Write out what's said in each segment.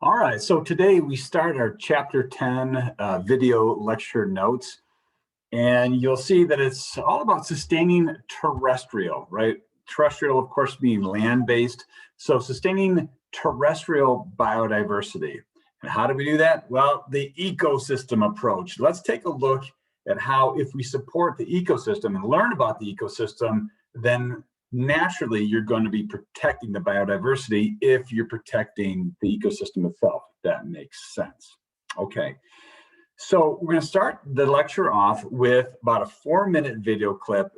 All right, so today we start our chapter 10 video lecture notes, and you'll see that it's all about sustaining terrestrial, right? Terrestrial, of course, being land-based. So sustaining terrestrial biodiversity. And how do we do that? Well, the ecosystem approach. Let's take a look at how if we support the ecosystem and learn about the ecosystem, then naturally you're going to be protecting the biodiversity if you're protecting the ecosystem itself. That makes sense. Okay. So we're going to start the lecture off with about a 4-minute video clip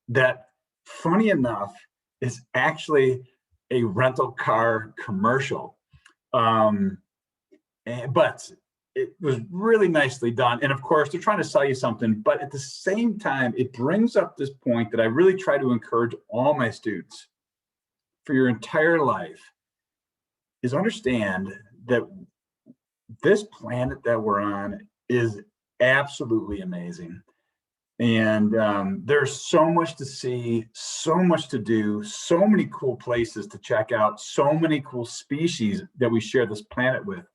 that, funny enough, is actually a rental car commercial. But it was really nicely done. And of course, they're trying to sell you something, but at the same time, it brings up this point that I really try to encourage all my students for your entire life is understand that this planet that we're on is absolutely amazing. And there's so much to see, so much to do, so many cool places to check out, so many cool species that we share this planet with.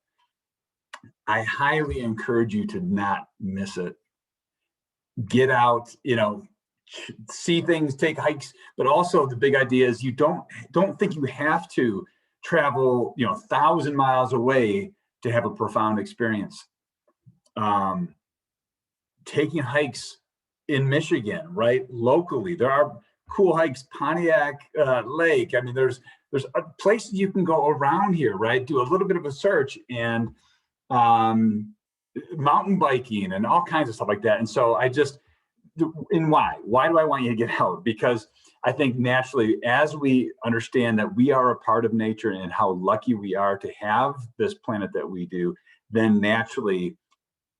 I highly encourage you to not miss it. Get out, see things, take hikes, but also the big idea is you don't think you have to travel, 1,000 miles away to have a profound experience. Taking hikes in Michigan, right? Locally, there are cool hikes, Pontiac Lake. I mean, there's places you can go around here, right? Do a little bit of a search and mountain biking and all kinds of stuff like that. And so why do I want you to get out? Because I think naturally, as we understand that we are a part of nature and how lucky we are to have this planet that we do, then naturally,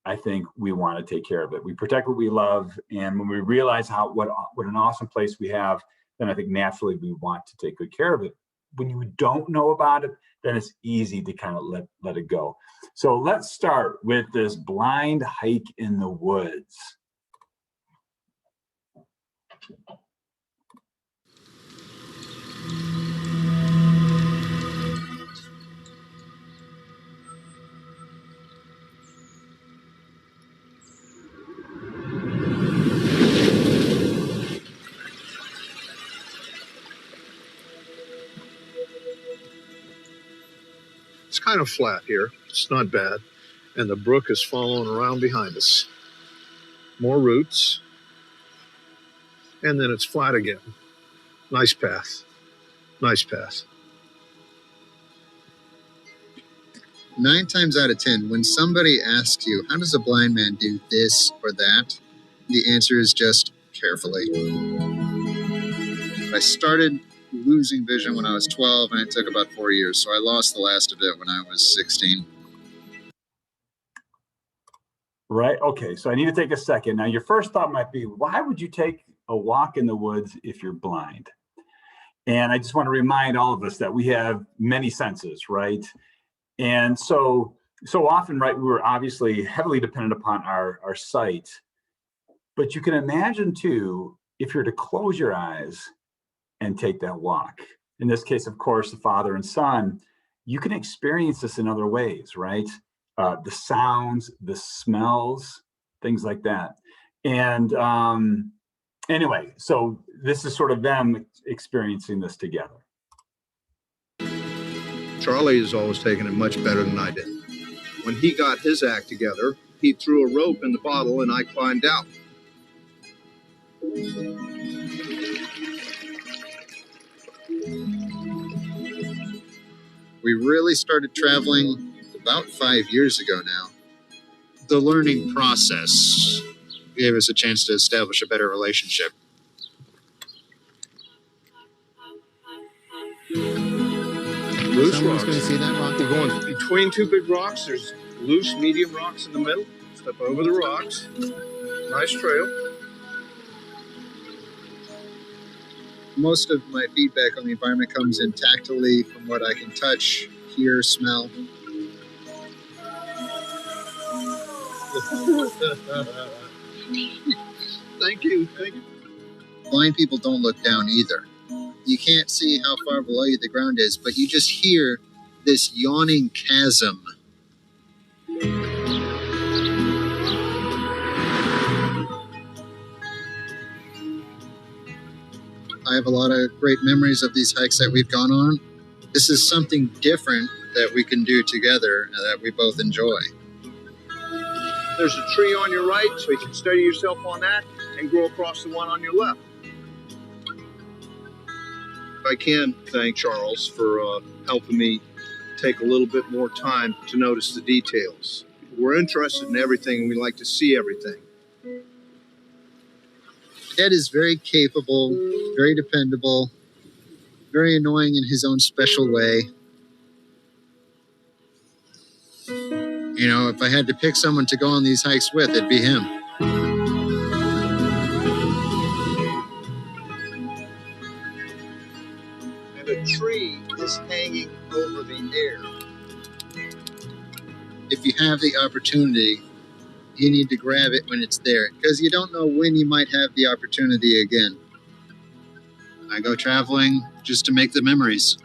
I think we want to take care of it. We protect what we love. And when we realize what an awesome place we have, then I think naturally we want to take good care of it. When you don't know about it, then it's easy to kind of let it go. So let's start with this blind hike in the woods. It's kind of flat here. It's not bad. And the brook is following around behind us. More roots. And then it's flat again. Nice path. Nice path. 9 times out of 10, when somebody asks you, how does a blind man do this or that? The answer is just carefully. I started losing vision when I was 12, and it took about 4 years. So I lost the last of it when I was 16. Right. Okay. So I need to take a second. Now, your first thought might be, why would you take a walk in the woods if you're blind? And I just want to remind all of us that we have many senses, right? And so often, right, we're obviously heavily dependent upon our sight. But you can imagine, too, if you're to close your eyes and take that walk. In this case, of course, the father and son, you can experience this in other ways, right? The sounds, the smells, things like that. And anyway, so this is sort of them experiencing this together. Charlie has always taken it much better than I did. When he got his act together, he threw a rope in the bottle and I climbed out. We really started traveling about 5 years ago now. The learning process gave us a chance to establish a better relationship. Loose rocks. Going to see that rock? We're going between 2 big rocks. There's loose, medium rocks in the middle. Step over the rocks. Nice trail. Most of my feedback on the environment comes in tactily from what I can touch, hear, smell. Thank you. Blind people don't look down either. You can't see how far below you the ground is, but you just hear this yawning chasm. I have a lot of great memories of these hikes that we've gone on. This is something different that we can do together and that we both enjoy. There's a tree on your right, so you can steady yourself on that and go across the one on your left. I can thank Charles for helping me take a little bit more time to notice the details. We're interested in everything and we like to see everything. Ed is very capable, very dependable, very annoying in his own special way. You know, if I had to pick someone to go on these hikes with, it'd be him. And a tree is hanging over the air. If you have the opportunity, you need to grab it when it's there, because you don't know when you might have the opportunity again. I go traveling just to make the memories,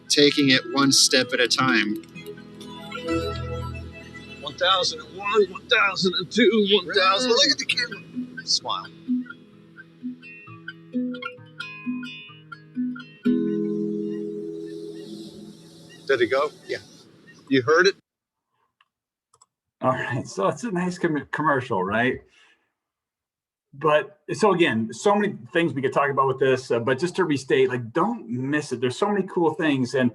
taking it one step at a time. 1001, 1002, 1000. Look at the camera. Smile. Did it go? Yeah. You heard it? All right, so it's a nice commercial, right? But so again, so many things we could talk about with this, but just to restate, like, don't miss it. There's so many cool things. And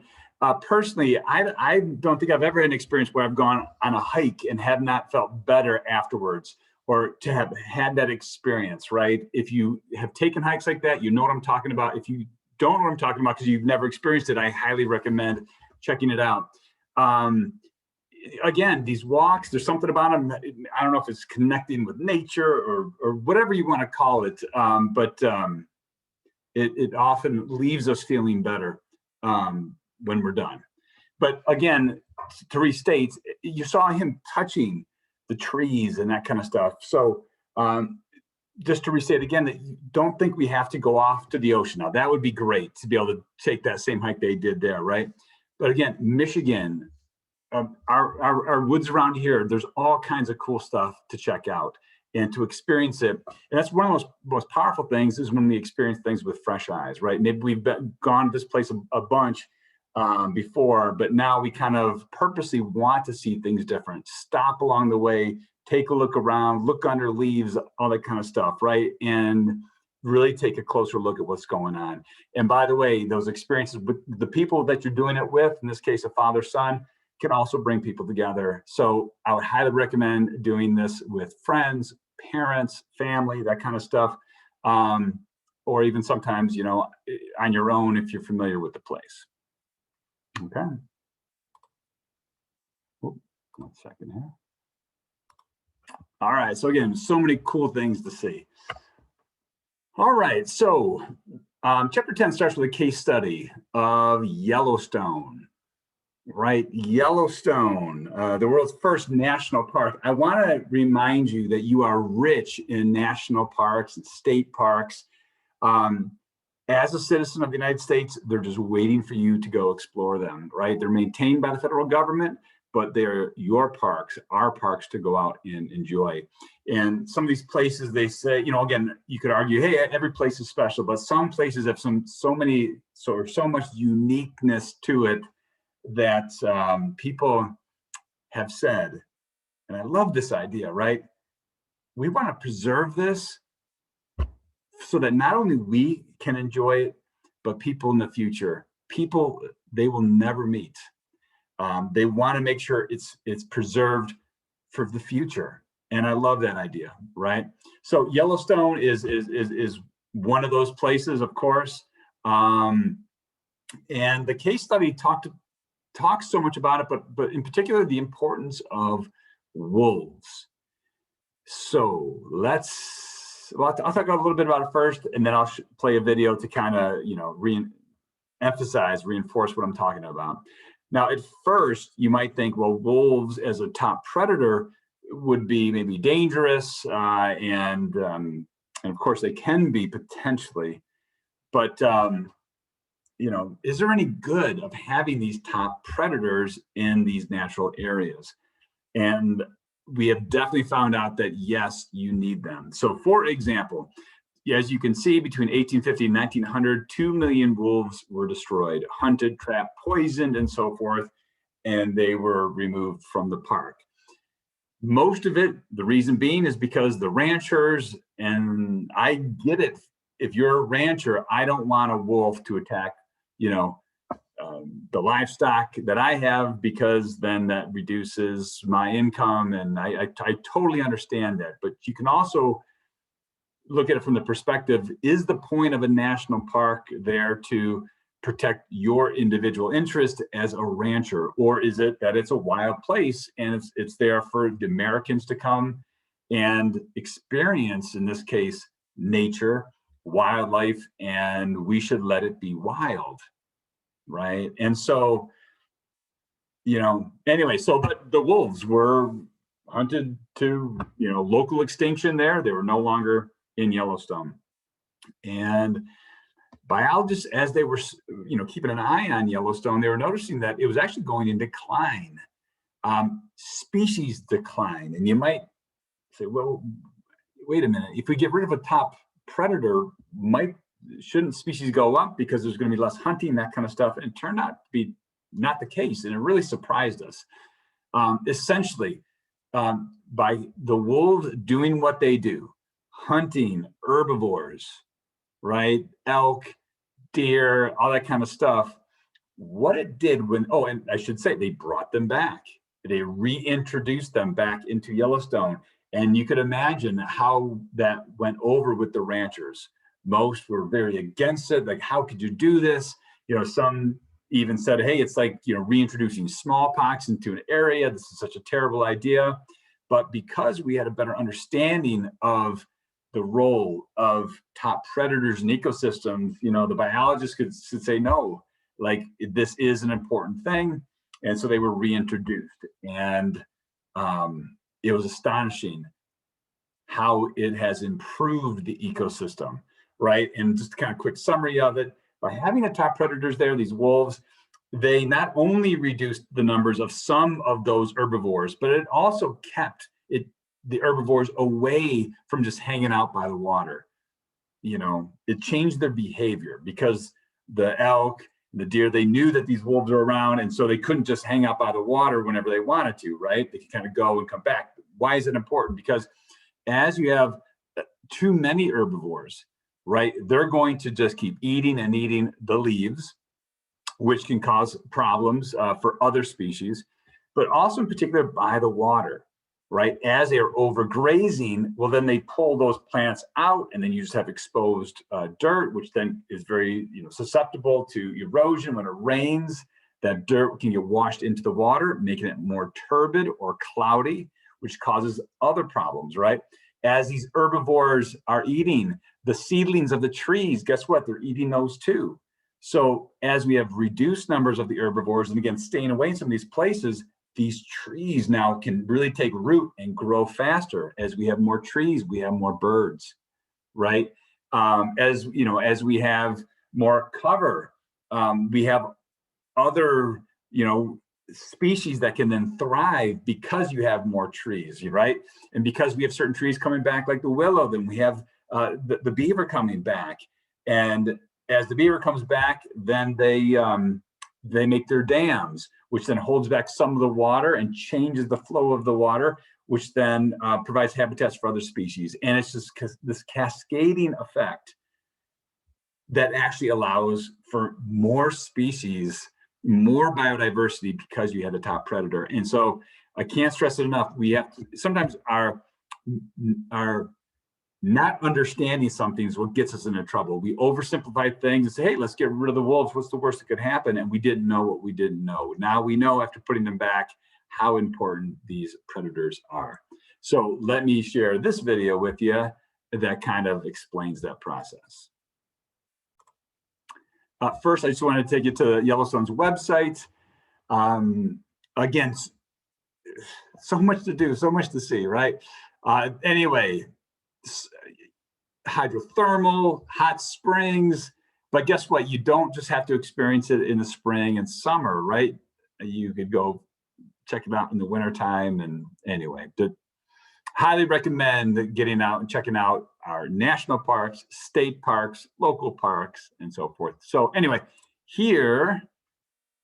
personally, I don't think I've ever had an experience where I've gone on a hike and have not felt better afterwards, or to have had that experience, right? If you have taken hikes like that, you know what I'm talking about. If you don't know what I'm talking about because you've never experienced it, I highly recommend checking it out. Again, these walks, there's something about them. I don't know if it's connecting with nature or whatever you want to call it, but it often leaves us feeling better when we're done. But again, to restate, you saw him touching the trees and that kind of stuff. So just to restate again, that you don't think we have to go off to the ocean. Now, that would be great to be able to take that same hike they did there, right? But again, Michigan, our woods around here, there's all kinds of cool stuff to check out and to experience it. And that's one of the most powerful things, is when we experience things with fresh eyes, right? Maybe we've gone to this place a bunch before, but now we kind of purposely want to see things different. Stop along the way, take a look around, look under leaves, all that kind of stuff, right? And really take a closer look at what's going on. And by the way, those experiences with the people that you're doing it with, in this case, a father, son, can also bring people together. So I would highly recommend doing this with friends, parents, family, that kind of stuff. Or even sometimes, you know, on your own if you're familiar with the place. Okay. Oop, 1 second here. All right, so again, so many cool things to see. All right, so chapter 10 starts with a case study of Yellowstone. Right, Yellowstone, the world's first national park. I want to remind you that you are rich in national parks and state parks. As a citizen of the United States, they're just waiting for you to go explore them, right? They're maintained by the federal government, but they're your parks, our parks, to go out and enjoy. And some of these places, they say, you know, again, you could argue, hey, every place is special, but some places have so much uniqueness to it that people have said, and I love this idea, right? We want to preserve this so that not only we can enjoy it, but people in the future, people they will never meet. They want to make sure it's preserved for the future. And I love that idea, right? So Yellowstone is one of those places, of course. And the case study talks so much about it, but in particular, the importance of wolves. So I'll talk a little bit about it first, and then I'll play a video to kind of, you know, reinforce what I'm talking about. Now, at first, you might think, well, wolves as a top predator would be maybe dangerous, and of course they can be potentially, but is there any good of having these top predators in these natural areas? And we have definitely found out that yes, you need them. So for example, as you can see, between 1850 and 1900, 2 million wolves were destroyed, hunted, trapped, poisoned, and so forth, and they were removed from the park. Most of it, the reason being, is because the ranchers, and I get it, if you're a rancher, I don't want a wolf to attack, the livestock that I have, because then that reduces my income, and I totally understand that. But you can also look at it from the perspective, is the point of a national park there to protect your individual interest as a rancher, or is it that it's a wild place and it's there for the Americans to come and experience, in this case, nature, wildlife, and we should let it be wild, right? And so, anyway, but the wolves were hunted to, local extinction there. They were no longer in Yellowstone. And biologists, as they were, keeping an eye on Yellowstone, they were noticing that it was actually going in decline, species decline. And you might say, well, wait a minute, if we get rid of a top predator, shouldn't species go up because there's going to be less hunting, that kind of stuff? And it turned out to be not the case, and it really surprised us. Essentially, by the wolves doing what they do, hunting herbivores, right? Elk, deer, all that kind of stuff. What it did and I should say, they brought them back. They reintroduced them back into Yellowstone. And you could imagine how that went over with the ranchers. Most were very against it. Like, how could you do this? Some even said, hey, it's like, reintroducing smallpox into an area. This is such a terrible idea. But because we had a better understanding of the role of top predators in ecosystems, the biologists could say, no, like, this is an important thing. And so they were reintroduced. And it was astonishing how it has improved the ecosystem, right? And just kind of quick summary of it, by having the top predators there, these wolves, they not only reduced the numbers of some of those herbivores, but it also kept the herbivores away from just hanging out by the water. It changed their behavior, because the elk, the deer, they knew that these wolves are around, and so they couldn't just hang out by the water whenever they wanted to, right? They could kind of go and come back. Why is it important? Because as you have too many herbivores, right, they're going to just keep eating and eating the leaves, which can cause problems for other species, but also in particular by the water, right? As they're overgrazing, well, then they pull those plants out, and then you just have exposed dirt, which then is very susceptible to erosion. When it rains, that dirt can get washed into the water, making it more turbid or cloudy, which causes other problems, right? As these herbivores are eating the seedlings of the trees, guess what? They're eating those too. So as we have reduced numbers of the herbivores, and again, staying away in some of these places, these trees now can really take root and grow faster. As we have more trees, we have more birds, right? As we have more cover, we have other, species that can then thrive because you have more trees, right? And because we have certain trees coming back, like the willow, then we have the beaver coming back. And as the beaver comes back, then they make their dams, which then holds back some of the water and changes the flow of the water, which then provides habitats for other species. And it's just this cascading effect that actually allows for more species, more biodiversity, because you have a top predator. And so I can't stress it enough. We have to, sometimes our not understanding something is what gets us into trouble. We oversimplify things and say, hey, let's get rid of the wolves. What's the worst that could happen? And we didn't know what we didn't know. Now we know, after putting them back, how important these predators are. So let me share this video with you that kind of explains that process. First, I just wanted to take you to Yellowstone's website. Again, so much to do, so much to see, right? Anyway, hydrothermal, hot springs, But guess what? You don't just have to experience it in the spring and summer, right? You could go check it out in the wintertime. And anyway, highly recommend getting out and checking out our national parks, state parks, local parks, and so forth. So anyway, here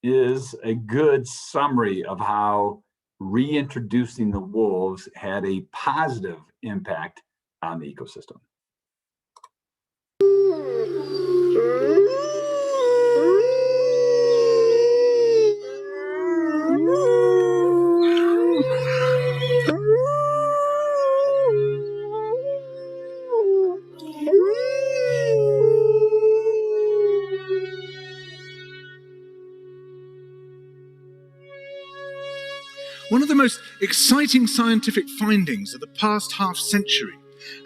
is a good summary of how reintroducing the wolves had a positive impact on the ecosystem. One of the most exciting scientific findings of the past half-century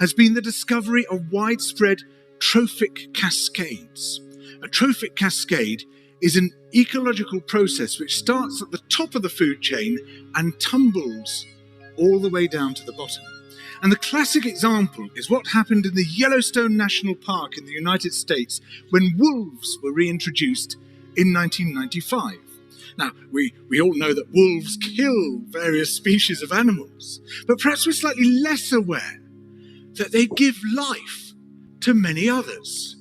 has been the discovery of widespread trophic cascades. A trophic cascade is an ecological process which starts at the top of the food chain and tumbles all the way down to the bottom. And the classic example is what happened in the Yellowstone National Park in the United States when wolves were reintroduced in 1995. Now, we all know that wolves kill various species of animals, but perhaps we're slightly less aware that they give life to many others.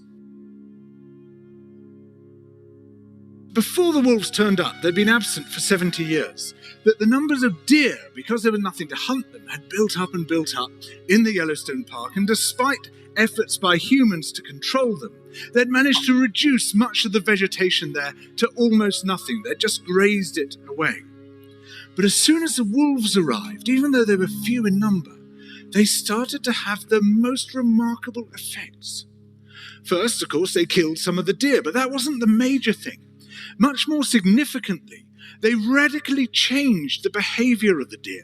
Before the wolves turned up, they'd been absent for 70 years. That the numbers of deer, because there was nothing to hunt them, had built up and built up in the Yellowstone Park, and despite efforts by humans to control them, they'd managed to reduce much of the vegetation there to almost nothing. They'd just grazed it away. But as soon as the wolves arrived, even though they were few in number, they started to have the most remarkable effects. First, of course, they killed some of the deer, but that wasn't the major thing. Much more significantly, they radically changed the behavior of the deer.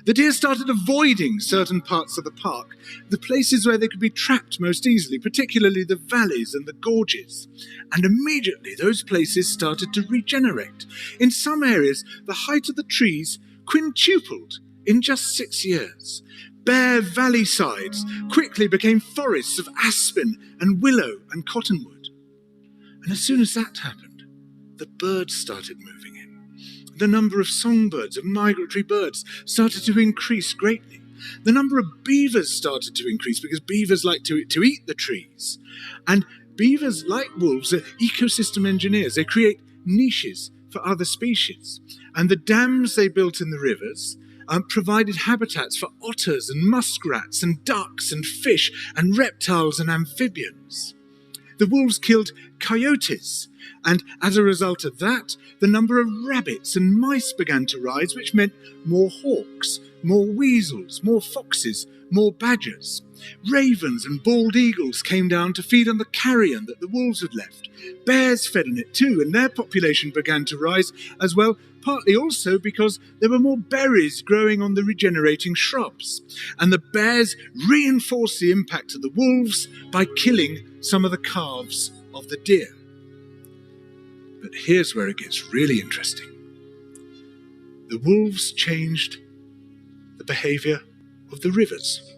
The deer started avoiding certain parts of the park, the places where they could be trapped most easily, particularly the valleys and the gorges. And immediately those places started to regenerate. In some areas, the height of the trees quintupled in just 6 years. Bare valley sides quickly became forests of aspen and willow and cottonwood. And as soon as that happened, the birds started moving in. The number of songbirds, of migratory birds, started to increase greatly. The number of beavers started to increase because beavers like to eat the trees. And beavers, like wolves, are ecosystem engineers. They create niches for other species. And the dams they built in the rivers provided habitats for otters and muskrats and ducks and fish and reptiles and amphibians. The wolves killed coyotes, and as a result of that, the number of rabbits and mice began to rise, which meant more hawks, more weasels, more foxes, more badgers. Ravens and bald eagles came down to feed on the carrion that the wolves had left. Bears fed on it too, and their population began to rise as well, partly also because there were more berries growing on the regenerating shrubs. And the bears reinforced the impact of the wolves by killing some of the calves of the deer. But here's where it gets really interesting. The wolves changed the behavior of the rivers.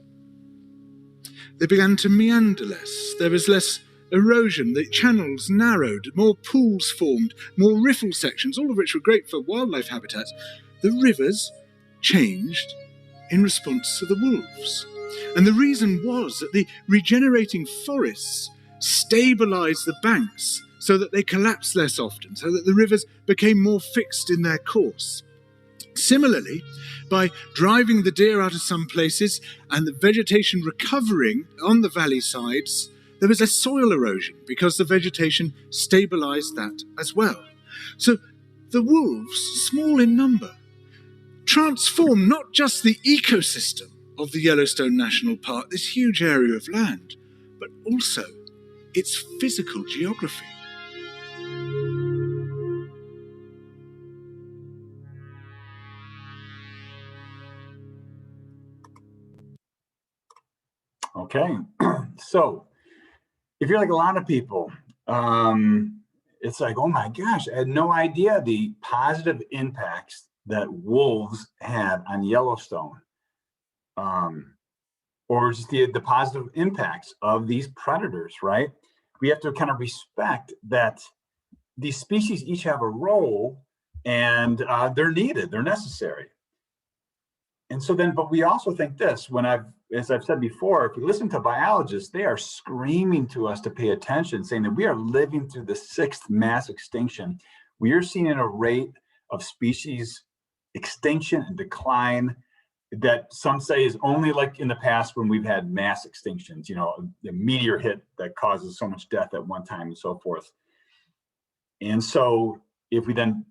They began to meander less. There was less erosion. The channels narrowed. More pools formed. More riffle sections, all of which were great for wildlife habitats. The rivers changed in response to the wolves. And the reason was that the regenerating forests stabilized the banks so that they collapsed less often, so that the rivers became more fixed in their course. Similarly, by driving the deer out of some places and the vegetation recovering on the valley sides, there was less soil erosion because the vegetation stabilized that as well. So the wolves, small in number, transformed not just the ecosystem of the Yellowstone National Park, this huge area of land, but also its physical geography. Okay, so if you're like a lot of people, it's like, oh my gosh, I had no idea the positive impacts that wolves had on Yellowstone, or just the positive impacts of these predators, right? we have to kind of respect that these species each have a role, and they're needed, they're necessary. And so then, but we also think this, as I've said before, if we listen to biologists, they are screaming to us to pay attention, saying that we are living through the 6th mass extinction. We are seeing a rate of species extinction and decline that some say is only like in the past when we've had mass extinctions, you know, the meteor hit that causes so much death at one time and so forth. And so if we then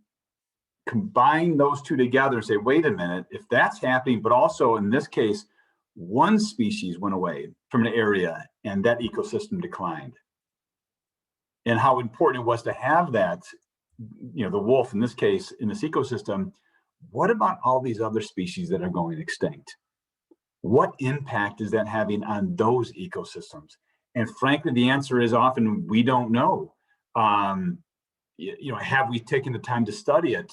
combine those two together and say, wait a minute, if that's happening, but also in this case, one species went away from an area and that ecosystem declined. And how important it was to have that, you know, the wolf in this case, in this ecosystem. What about all these other species that are going extinct? What impact is that having on those ecosystems? And frankly, the answer is often we don't know. You know, have we taken the time to study it?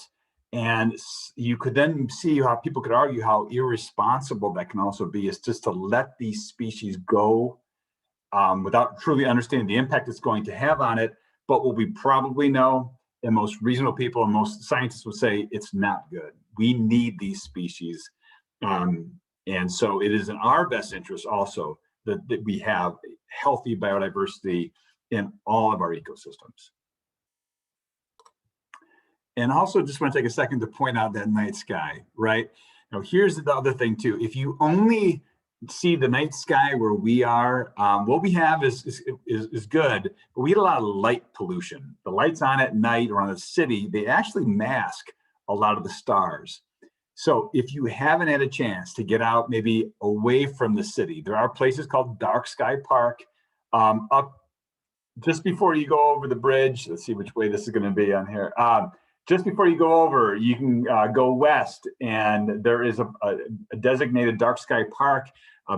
And you could then see how people could argue how irresponsible that can also be, is just to let these species go without truly understanding the impact it's going to have on it. But what we probably know, and most reasonable people and most scientists would say, it's not good. We need these species. And so it is in our best interest also that we have healthy biodiversity in all of our ecosystems. And also just want to take a second to point out that night sky, right? Now, here's the other thing too. If you only see the night sky where we are, what we have is good, but we get a lot of light pollution. The lights on at night around the city, they actually mask a lot of the stars. So if you haven't had a chance to get out maybe away from the city, there are places called Dark Sky Park up just before you go over the bridge. Let's see which way this is going to be on here. Just before you go over, you can go west, and there is a designated Dark Sky Park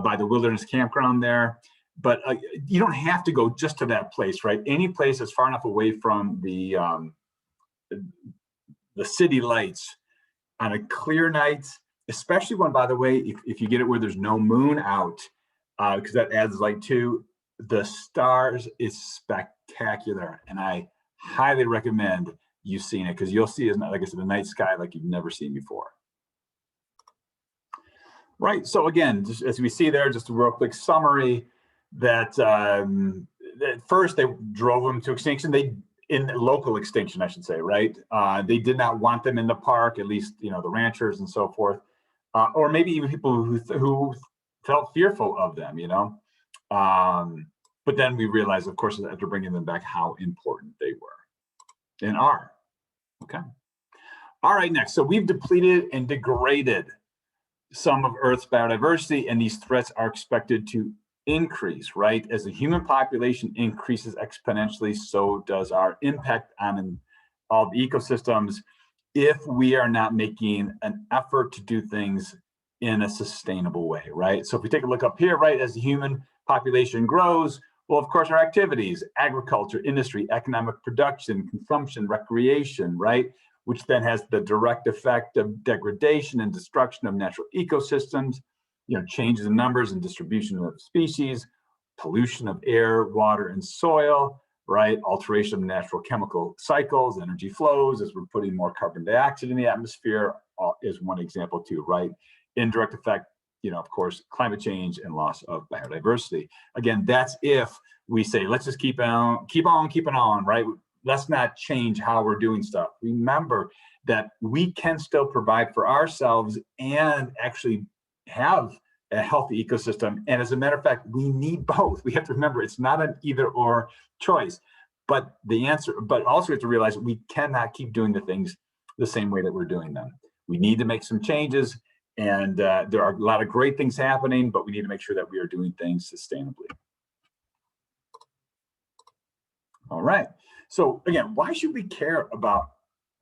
by the Wilderness Campground there. But you don't have to go just to that place, right? Any place that's far enough away from the city lights on a clear night, especially one, by the way, if you get it where there's no moon out, because that adds light too, the stars is spectacular. And I highly recommend you've seen it, because you'll see, like I said, the night sky like you've never seen before. Right, so again, just as we see there, just a real quick summary that at first they drove them to extinction. In local extinction, I should say, right? They did not want them in the park, at least, you know, the ranchers and so forth, or maybe even people who felt fearful of them, you know. But then we realized, of course, after bringing them back, how important they were. And are. Okay. All right, next. So we've depleted and degraded some of Earth's biodiversity, and these threats are expected to increase, right? As the human population increases exponentially, so does our impact on all the ecosystems if we are not making an effort to do things in a sustainable way, right? So if we take a look up here, right, as the human population grows, well, of course, our activities, agriculture, industry, economic production, consumption, recreation, right? Which then has the direct effect of degradation and destruction of natural ecosystems, you know, changes in numbers and distribution of species, pollution of air, water, and soil, right? Alteration of natural chemical cycles, energy flows, as we're putting more carbon dioxide in the atmosphere is one example too, right? Indirect effect, you know, of course, climate change and loss of biodiversity. Again, that's if we say, let's just keep on keeping on, right? Let's not change how we're doing stuff. Remember that we can still provide for ourselves and actually have a healthy ecosystem. And as a matter of fact, we need both. We have to remember it's not an either or choice, but also we have to realize we cannot keep doing the things the same way that we're doing them. We need to make some changes. And there are a lot of great things happening, but we need to make sure that we are doing things sustainably. All right. So again, why should we care about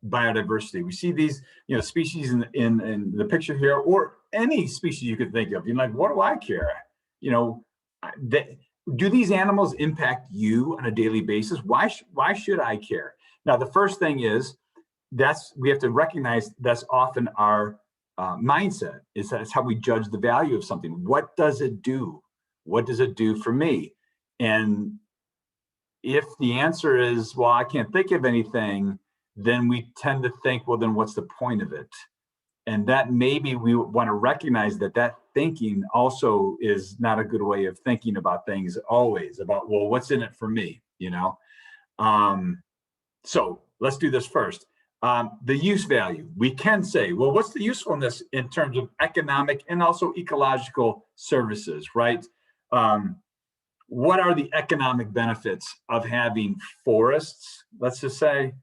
biodiversity? We see these, you know, species in the picture here, or any species you could think of. You're like, what do I care? You know, do these animals impact you on a daily basis? Why should I care? Now, the first thing is we have to recognize that's often our mindset. That's how we judge the value of something. What does it do? What does it do for me? And if the answer is, well, I can't think of anything, then we tend to think, well, then what's the point of it? And that maybe we want to recognize that that thinking also is not a good way of thinking about things always, about, well, what's in it for me, you know? So let's do this first. The use value. We can say, well, what's the usefulness in terms of economic and also ecological services, right? What are the economic benefits of having forests, let's just say?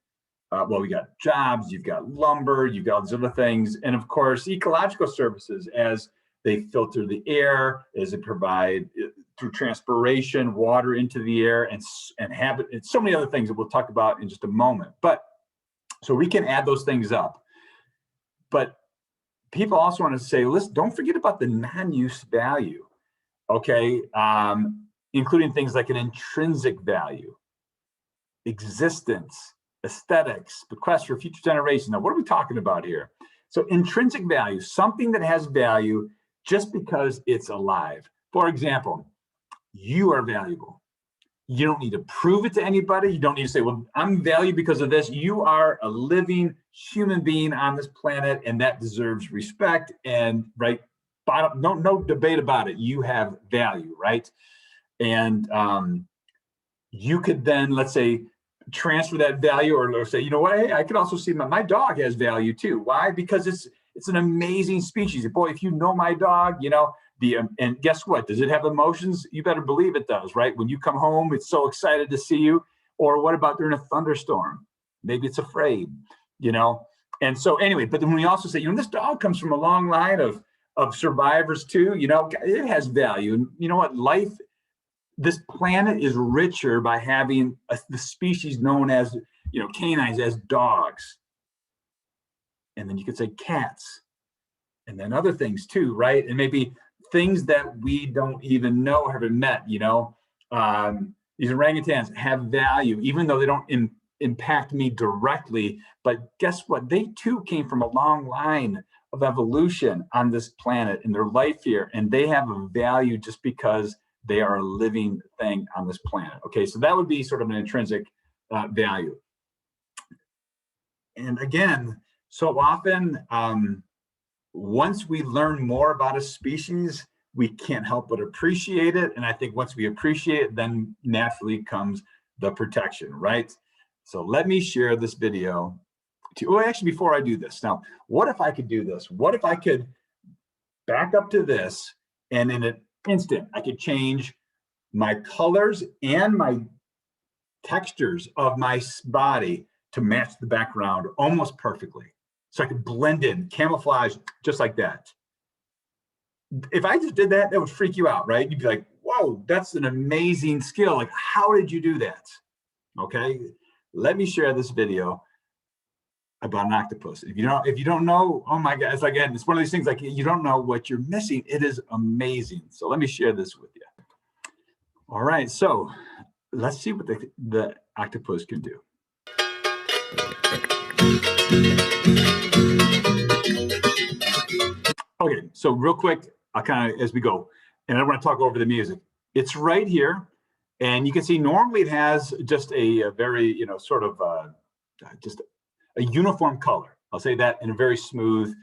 Well, we got jobs, you've got lumber, you've got all these other things. And of course, ecological services, as they filter the air, as they provide through transpiration, water into the air, and habit, and so many other things that we'll talk about in just a moment. But so we can add those things up. But people also want to say, listen, don't forget about the non-use value, okay? Including things like an intrinsic value, existence, aesthetics, bequest for future generations. Now, what are we talking about here? So intrinsic value, something that has value just because it's alive. For example, you are valuable. You don't need to prove it to anybody. You don't need to say, well, I'm valued because of this. You are a living human being on this planet, and that deserves respect. And right, no debate about it. You have value, right? And you could then, let's say, transfer that value, or say, you know what, hey, I can also see my dog has value too. Why? Because it's an amazing species. Boy, if you know my dog, you know, and guess what? Does it have emotions? You better believe it does, right? When you come home, it's so excited to see you. Or what about during a thunderstorm? Maybe it's afraid, you know? And so anyway, but then we also say, you know, this dog comes from a long line of survivors too, you know, it has value. And you know what, this planet is richer by having the species known as, you know, canines, as dogs. And then you could say cats, and then other things too, right? And maybe things that we don't even know, haven't met, you know. These orangutans have value, even though they don't impact me directly. But guess what? They too came from a long line of evolution on this planet in their life here, and they have a value just because they are a living thing on this planet. Okay, so that would be sort of an intrinsic value. And again, so often, once we learn more about a species, we can't help but appreciate it. And I think once we appreciate it, then naturally comes the protection, right? So let me share this video. Actually, before I do this, now, what if I could do this? What if I could back up to this, and in an instant, I could change my colors and my textures of my body to match the background almost perfectly. So I could blend in, camouflage, just like that. If I just did that, that would freak you out, right? You'd be like, whoa, that's an amazing skill. Like, how did you do that? Okay, let me share this video about an octopus. If you don't know, oh my God, it's one of these things like you don't know what you're missing. It is amazing. So let me share this with you. All right, so let's see what the octopus can do. Okay, so real quick, I'll kind of, as we go, and I don't want to talk over the music. It's right here, and you can see normally it has just a very, you know, sort of just a uniform color. I'll say that, in a very smooth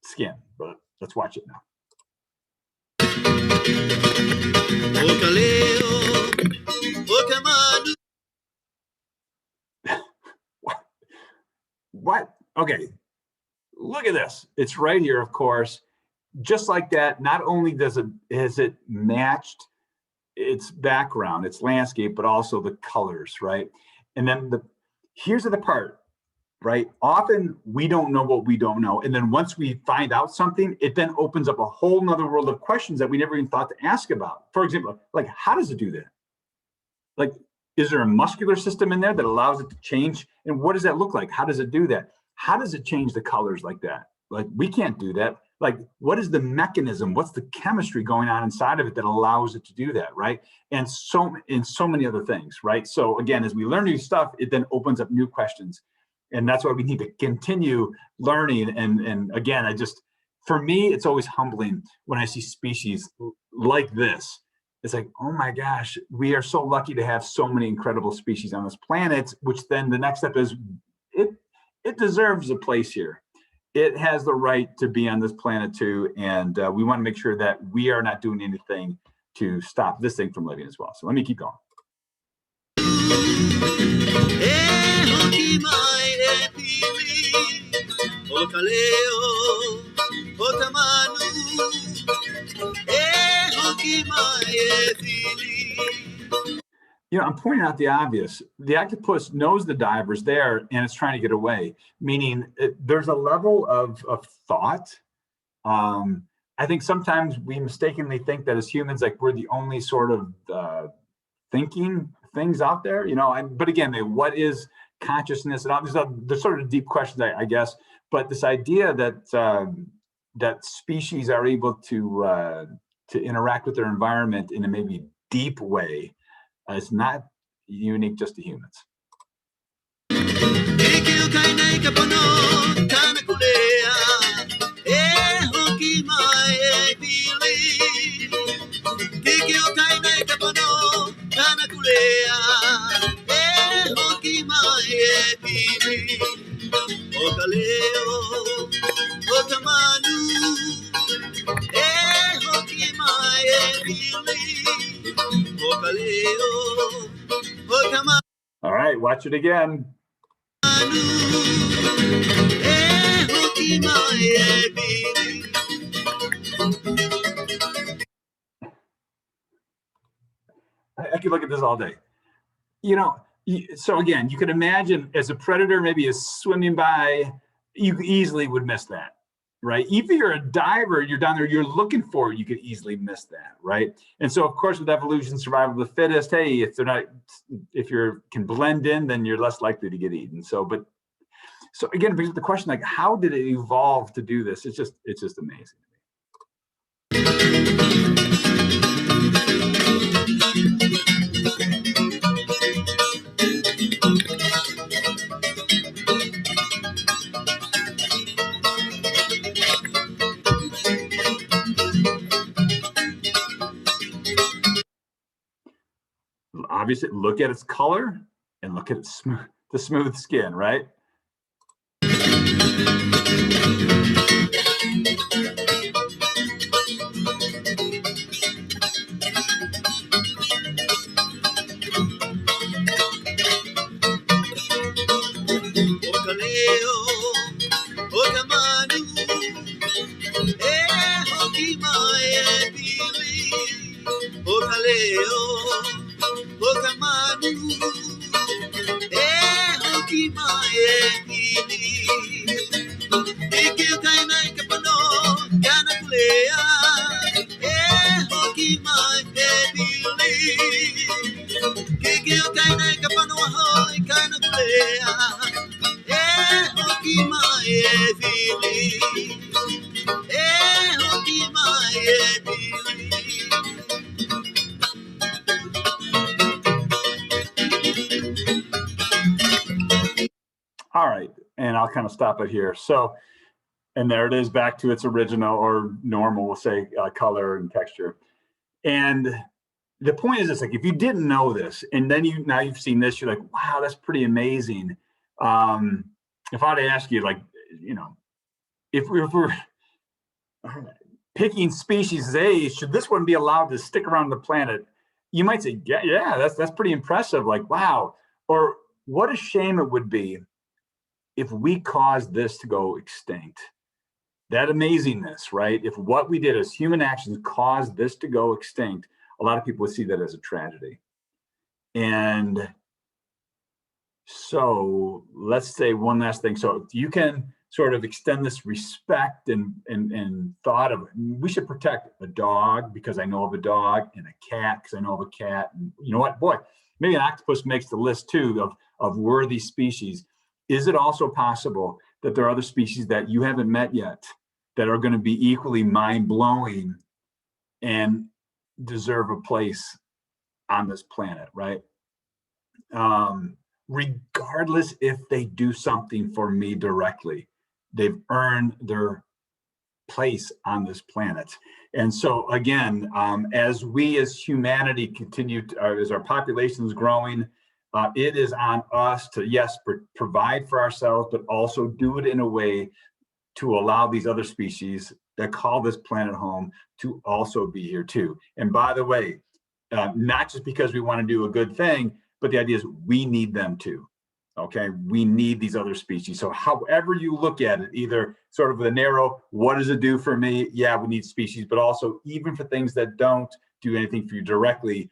skin, but let's watch it now. What? Okay, look at this. It's right here, of course. Just like that, not only has it matched its background, its landscape, but also the colors, right? And then here's the part, right? Often we don't know what we don't know. And then once we find out something, it then opens up a whole nother world of questions that we never even thought to ask about. For example, like, how does it do that? Like, is there a muscular system in there that allows it to change? And what does that look like? How does it do that? How does it change the colors like that? Like, we can't do that. Like, what is the mechanism? What's the chemistry going on inside of it that allows it to do that, right? And so many other things, right? So again, as we learn new stuff, it then opens up new questions. And that's why we need to continue learning. And again, for me, it's always humbling when I see species like this it's like, oh my gosh, we are so lucky to have so many incredible species on this planet, which then the next step is it deserves a place here. It has the right to be on this planet too. And we want to make sure that we are not doing anything to stop this thing from living as well. So let me keep going. You know, I'm pointing out the obvious. The octopus knows the diver's there and it's trying to get away, meaning there's a level of thought. I think sometimes we mistakenly think that as humans, like we're the only sort of thinking things out there, you know, but again, what is consciousness and all these sort of deep questions, I guess, but this idea that that species are able to interact with their environment in a maybe deep way is not unique just to humans. All right, watch it again. I could look at this all day. You know, so again, you could imagine as a predator maybe is swimming by, you easily would miss that, right? Even if you're a diver, you're down there, you're looking for it, you could easily miss that, right? And so of course with evolution, survival of the fittest, hey, if you can blend in, then you're less likely to get eaten. So again, it brings up the question, like, how did it evolve to do this? It's just amazing. Obviously, look at its color and look at its the smooth skin, right? All right, and I'll kind of stop it here. So, and there it is, back to its original or normal, we'll say, color and texture. And the point is this, like, if you didn't know this, and then now you've seen this, you're like, wow, that's pretty amazing. If I'd ask you, like, you know, if we're picking species A, should this one be allowed to stick around the planet? You might say, yeah, that's pretty impressive. Like, wow. Or what a shame it would be if we caused this to go extinct. That amazingness, right? If what we did as human actions caused this to go extinct, a lot of people would see that as a tragedy. And so let's say one last thing. So you can sort of extend this respect and thought of, we should protect a dog because I know of a dog, and a cat because I know of a cat. And you know what, boy, maybe an octopus makes the list too of worthy species. Is it also possible that there are other species that you haven't met yet that are going to be equally mind-blowing and deserve a place on this planet, right? Regardless if they do something for me directly, they've earned their place on this planet. And so again, as we as humanity continue to, as our population is growing, it is on us to, yes, provide for ourselves, but also do it in a way to allow these other species that call this planet home to also be here too. And by the way, not just because we want to do a good thing, but the idea is we need them too. Okay, we need these other species. So however you look at it, either sort of the narrow, what does it do for me? Yeah, we need species, but also even for things that don't do anything for you directly,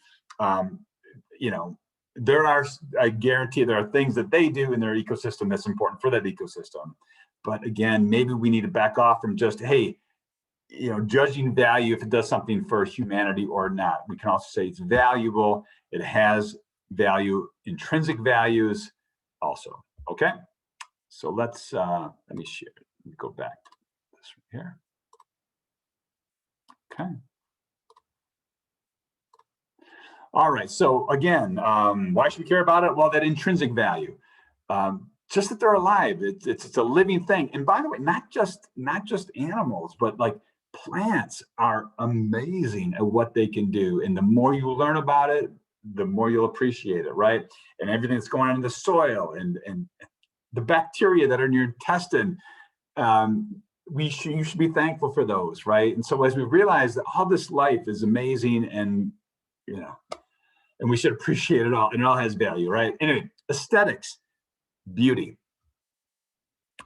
there are, I guarantee there are things that they do in their ecosystem that's important for that ecosystem. But again, maybe we need to back off from just, hey, judging value if it does something for humanity or not. We can also say it's valuable. It has value, intrinsic values also. Okay, so let me share. Let me go back to this right here. Okay. All right, so again, why should we care about it? Well, that intrinsic value, just that they're alive. It's a living thing. And by the way, not just animals, but like plants are amazing at what they can do. And the more you learn about it, the more you'll appreciate it, right? And everything that's going on in the soil and the bacteria that are in your intestine, you should be thankful for those, right? And so as we realize that all this life is amazing and and we should appreciate it all, and it all has value, right? Anyway, aesthetics, beauty.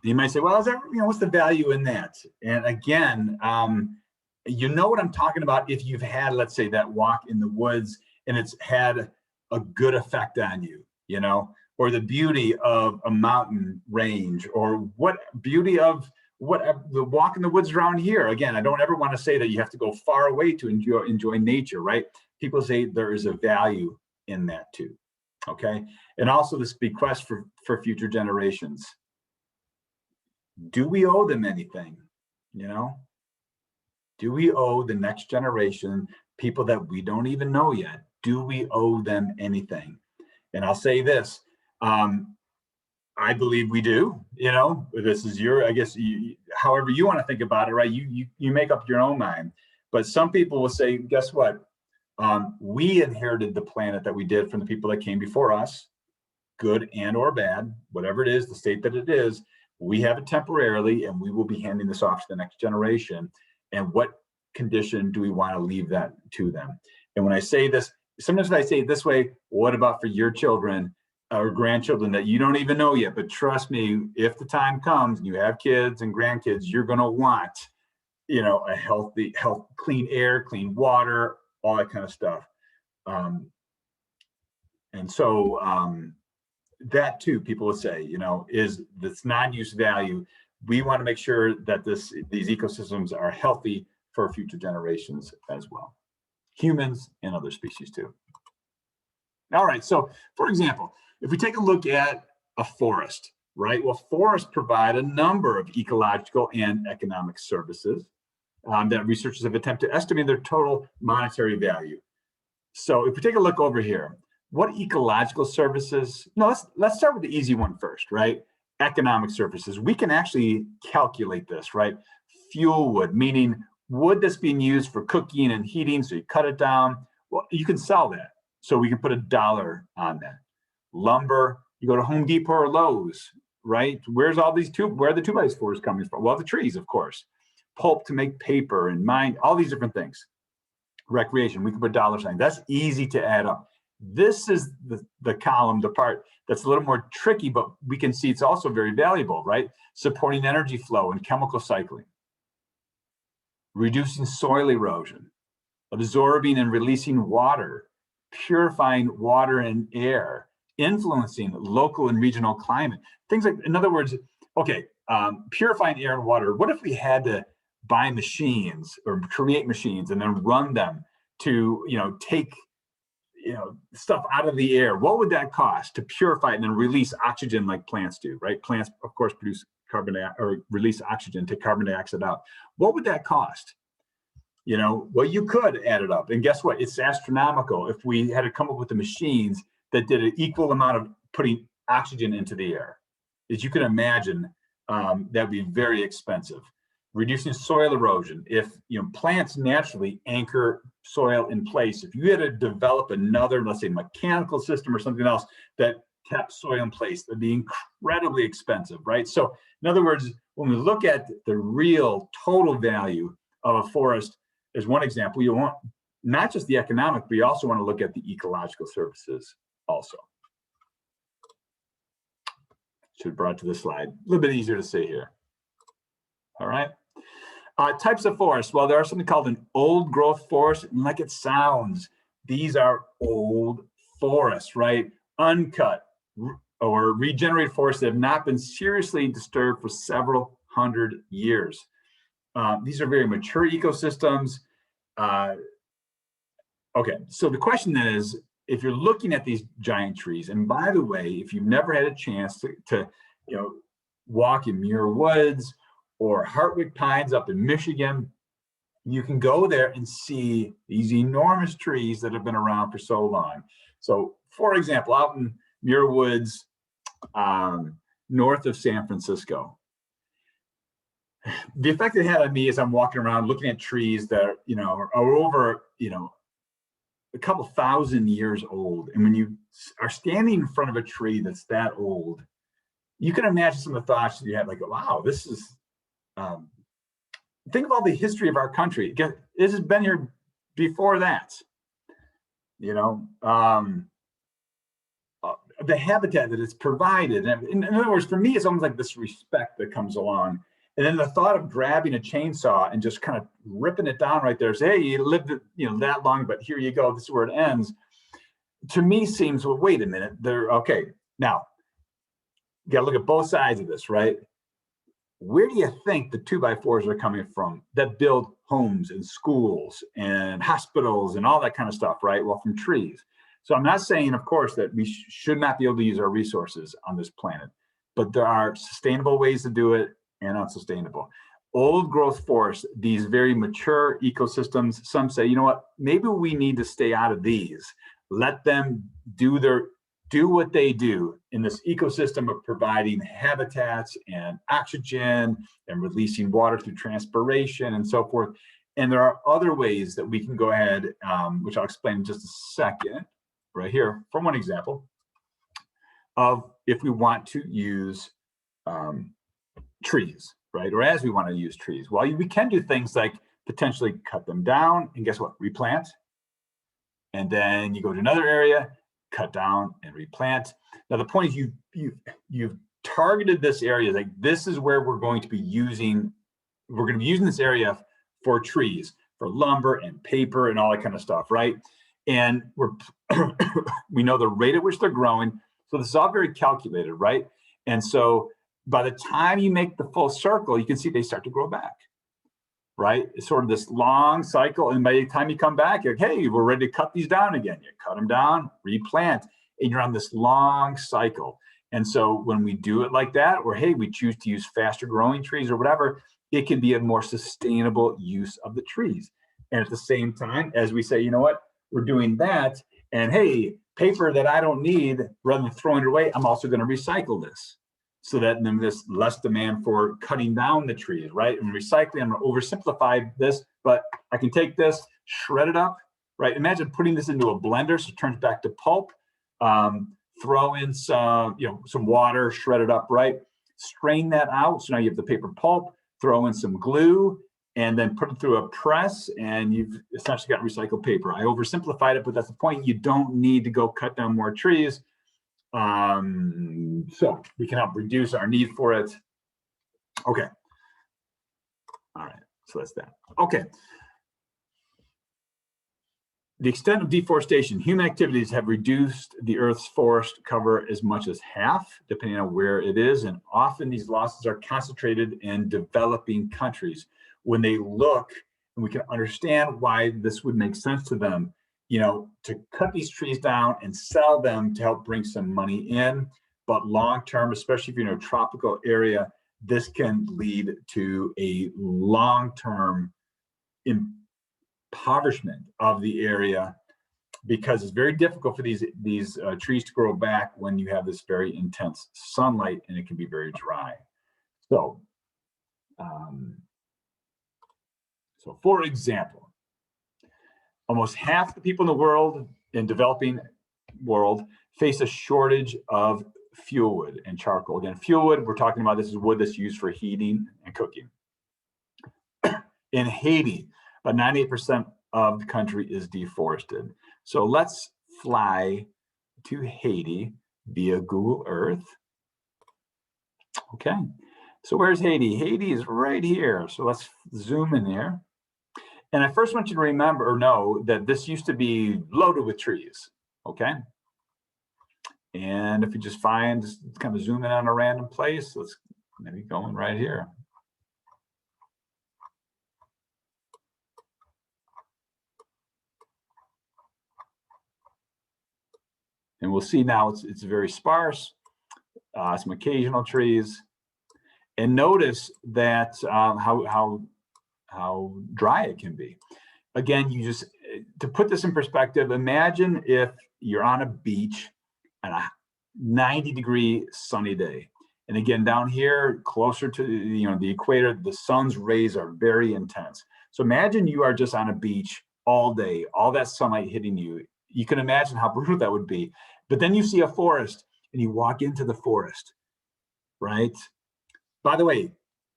You might say, well, is that, what's the value in that? And again, you know what I'm talking about if you've had, let's say, that walk in the woods and it's had a good effect on you, or the beauty of a mountain range, or what beauty of the walk in the woods around here. Again, I don't ever want to say that you have to go far away to enjoy nature, right? People say there is a value in that too, okay? And also this bequest for future generations. Do we owe them anything, Do we owe the next generation, people that we don't even know yet, do we owe them anything? And I'll say this, I believe we do, this is I guess, however you want to think about it, right? You make up your own mind. But some people will say, guess what? We inherited the planet that we did from the people that came before us, good and or bad, whatever it is, the state that it is, we have it temporarily, and we will be handing this off to the next generation. And what condition do we want to leave that to them? And when I say this, sometimes I say it this way, what about for your children or grandchildren that you don't even know yet? But trust me, if the time comes and you have kids and grandkids, you're going to want, a healthy, clean air, clean water, all that kind of stuff. And so that too, people would say, is this non-use value. We want to make sure that these ecosystems are healthy for future generations as well. Humans and other species too. All right, so for example, if we take a look at a forest, right? Well, forests provide a number of ecological and economic services that researchers have attempted to estimate their total monetary value. So if we take a look over here, what ecological services? No, let's start with the easy one first, right? Economic services. We can actually calculate this, right? Fuel wood, meaning wood that's being used for cooking and heating, so you cut it down. Well, you can sell that. So we can put $1 on that. Lumber, you go to Home Depot or Lowe's, right? Where are the 2x4s coming from? Well, the trees, of course. Pulp to make paper and mine, all these different things. Recreation, we can put dollar sign. That's easy to add up. This is the column, the part that's a little more tricky, but we can see it's also very valuable, right? Supporting energy flow and chemical cycling. Reducing soil erosion, absorbing and releasing water, purifying water and air, influencing local and regional climate. Things like, in other words, okay, purifying air and water. What if we had to buy machines or create machines and then run them to, take stuff out of the air? What would that cost to purify it and then release oxygen like plants do, right? Plants, of course, produce release oxygen, take carbon dioxide out. What would that cost? Well, you could add it up. And guess what? It's astronomical if we had to come up with the machines that did an equal amount of putting oxygen into the air. As you can imagine, that'd be very expensive. reducing soil erosion. If plants naturally anchor soil in place, if you had to develop another, let's say, mechanical system or something else that kept soil in place, that'd be incredibly expensive, right? So in other words, when we look at the real total value of a forest, as one example, you want not just the economic, but you also want to look at the ecological services also. Should have brought to this slide. A little bit easier to say here. All right. Types of forests. Well, there are something called an old growth forest, and like it sounds, these are old forests, right? Uncut or regenerated forests that have not been seriously disturbed for several hundred years. These are very mature ecosystems. Okay, so the question then is, if you're looking at these giant trees, and by the way, if you've never had a chance to walk in Muir Woods or Hartwick Pines up in Michigan, you can go there and see these enormous trees that have been around for so long. So, for example, out in Muir Woods, north of San Francisco, the effect it had on me as I'm walking around looking at trees that are over a couple thousand years old, and when you are standing in front of a tree that's that old, you can imagine some of the thoughts that you have, like, wow, this is think of all the history of our country. This has been here before that. The habitat that it's provided. And in other words, for me, it's almost like this respect that comes along. And then the thought of grabbing a chainsaw and just kind of ripping it down right there, say, hey, you lived that long, but here you go, this is where it ends, to me seems, well, wait a minute, okay. Now, you got to look at both sides of this, right? Where do you think the 2x4s are coming from that build homes and schools and hospitals and all that kind of stuff, right? Well, from trees. So I'm not saying, of course, that we should not be able to use our resources on this planet, but there are sustainable ways to do it and unsustainable. Old growth forests, these very mature ecosystems, some say, you know what, maybe we need to stay out of these. Let them do what they do in this ecosystem of providing habitats and oxygen and releasing water through transpiration and so forth. And there are other ways that we can go ahead, which I'll explain in just a second, right here, from one example of if we want to use trees, right? Or as we want to use trees. Well, we can do things like potentially cut them down and guess what? Replant. And then you go to another area, cut down and replant. Now, the point is you've targeted this area, like this is where we're going to be using this area for trees, for lumber and paper and all that kind of stuff, right? And we know the rate at which they're growing. So this is all very calculated, right? And so by the time you make the full circle, you can see they start to grow back, right? It's sort of this long cycle. And by the time you come back, you're like, hey, we're ready to cut these down again. You cut them down, replant, and you're on this long cycle. And so when we do it like that, or hey, we choose to use faster growing trees or whatever, it can be a more sustainable use of the trees. And at the same time, as we say, you know what, we're doing that. And hey, paper that I don't need, rather than throwing it away, I'm also going to recycle this. So that then there's less demand for cutting down the trees, right? And recycling, I'm going to oversimplify this, but I can take this, shred it up, right? Imagine putting this into a blender so it turns back to pulp, throw in some water, shred it up, right? Strain that out. So now you have the paper pulp, throw in some glue, and then put it through a press, and you've essentially got recycled paper. I oversimplified it, but that's the point. You don't need to go cut down more trees. So we can help reduce our need for it. Okay. All right. So that's that. Okay. The extent of deforestation, human activities have reduced the Earth's forest cover as much as half, depending on where it is. And often these losses are concentrated in developing countries. When they look, and we can understand why this would make sense to them, to cut these trees down and sell them to help bring some money in. But long-term, especially if you're in a tropical area, this can lead to a long-term impoverishment of the area because it's very difficult for these trees to grow back when you have this very intense sunlight and it can be very dry. So So for example, almost half the people in the world, in developing world, face a shortage of fuel wood and charcoal. Again, fuel wood, we're talking about, this is wood that's used for heating and cooking. In Haiti, about 98% of the country is deforested. So let's fly to Haiti via Google Earth. Okay, so where's Haiti? Haiti is right here. So let's zoom in there. And I first want you to remember or know that this used to be loaded with trees, okay? And if you just kind of zoom in on a random place, let's maybe go in right here. And we'll see now it's very sparse, some occasional trees. And notice that how dry it can be. Again, to put this in perspective, imagine if you're on a beach on a 90-degree sunny day. And again, down here, closer to the equator, the sun's rays are very intense. So imagine you are just on a beach all day, all that sunlight hitting you. You can imagine how brutal that would be. But then you see a forest and you walk into the forest, right? By the way,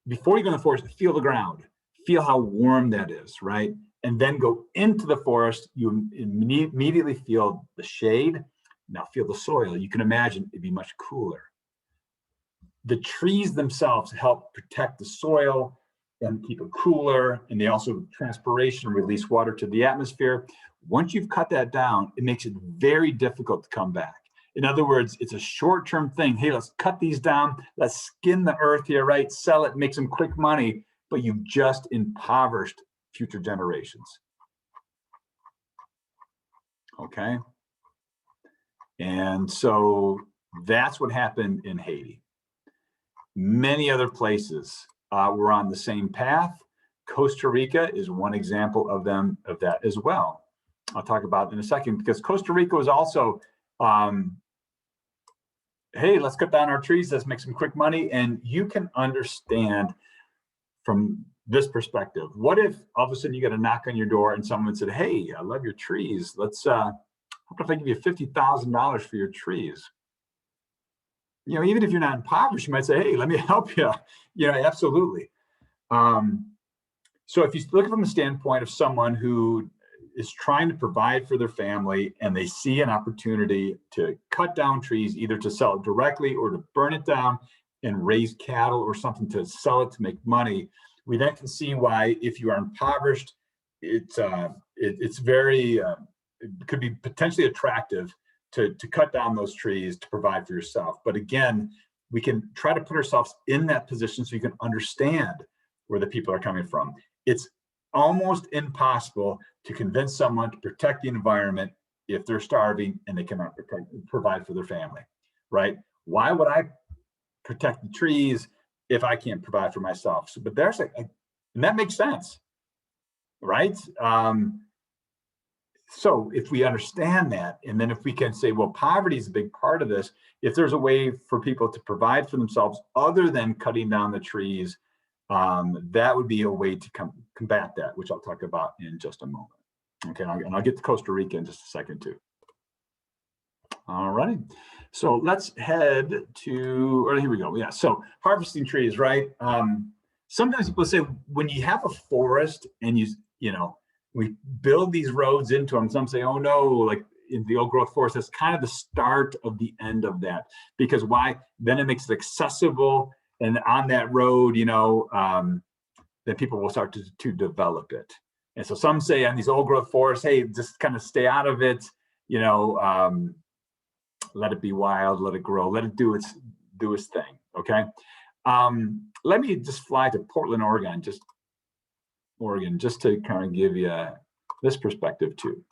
before you go in the forest, feel the ground. Feel how warm that is, right? And then go into the forest, you immediately feel the shade. Now feel the soil. You can imagine it'd be much cooler. The trees themselves help protect the soil and keep it cooler, and they also transpiration, release water to the atmosphere. Once you've cut that down, it makes it very difficult to come back. In other words, it's a short-term thing. Hey, let's cut these down. Let's skin the earth here, right? Sell it, make some quick money, but you've just impoverished future generations. Okay? And so that's what happened in Haiti. Many other places were on the same path. Costa Rica is one example of that as well. I'll talk about it in a second, because Costa Rica was also, hey, let's cut down our trees, let's make some quick money. And you can understand from this perspective, what if all of a sudden you get a knock on your door and someone said, hey, I love your trees. How about if I give you $50,000 for your trees? Even if you're not impoverished, you might say, hey, let me help you. Absolutely. So if you look from the standpoint of someone who is trying to provide for their family and they see an opportunity to cut down trees, either to sell it directly or to burn it down and raise cattle or something to sell it to make money, we then can see why, if you are impoverished, it could be potentially attractive to cut down those trees to provide for yourself. But again, we can try to put ourselves in that position so you can understand where the people are coming from. It's almost impossible to convince someone to protect the environment if they're starving and they cannot provide for their family, right? Why would I protect the trees if I can't provide for myself? So, but and that makes sense, right? So if we understand that, and then if we can say, well, poverty is a big part of this, if there's a way for people to provide for themselves other than cutting down the trees, that would be a way to combat that, which I'll talk about in just a moment. Okay, and I'll get to Costa Rica in just a second too. All right, so let's head to, here we go. Yeah, so harvesting trees, right? Sometimes people say when you have a forest and we build these roads into them, some say, oh no, like in the old growth forest, that's kind of the start of the end of that. Because why? Then it makes it accessible, and on that road, then people will start to develop it. And so some say on these old growth forests, hey, just kind of stay out of it, let it be wild, let it grow, let it do its thing, okay? Let me just fly to Portland, Oregon, just to kind of give you this perspective too.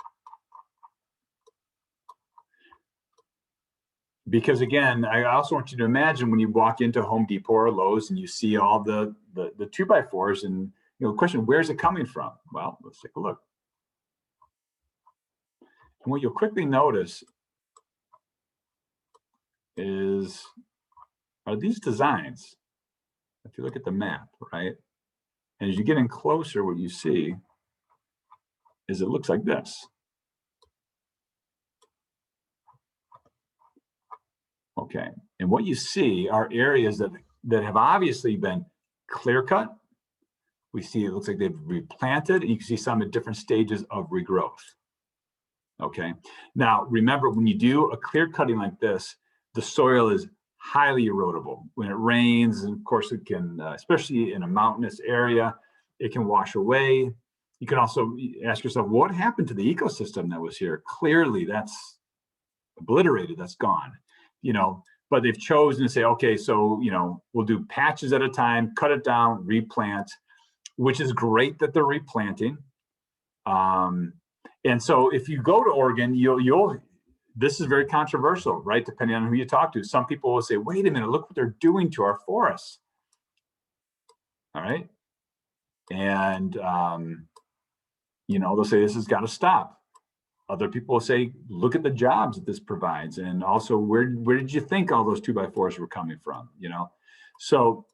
Because again, I also want you to imagine when you walk into Home Depot or Lowe's and you see all the 2x4s, and the question, where's it coming from? Well, let's take a look. And what you'll quickly notice are these designs. If you look at the map, right? And as you get in closer, what you see is it looks like this. Okay, and what you see are areas that have obviously been clear cut. We see it looks like they've replanted, and you can see some at different stages of regrowth. Okay, now remember, when you do a clear cutting like this, the soil is highly erodible. When it rains, and of course it can, especially in a mountainous area, it can wash away. You can also ask yourself, what happened to the ecosystem that was here? Clearly that's obliterated, that's gone. But they've chosen to say, okay, so, we'll do patches at a time, cut it down, replant, which is great that they're replanting. And so if you go to Oregon, this is very controversial, right? Depending on who you talk to. Some people will say, wait a minute, look what they're doing to our forests. All right. And, they'll say this has got to stop. Other people will say, look at the jobs that this provides. And also, where did you think all those 2x4s were coming from? So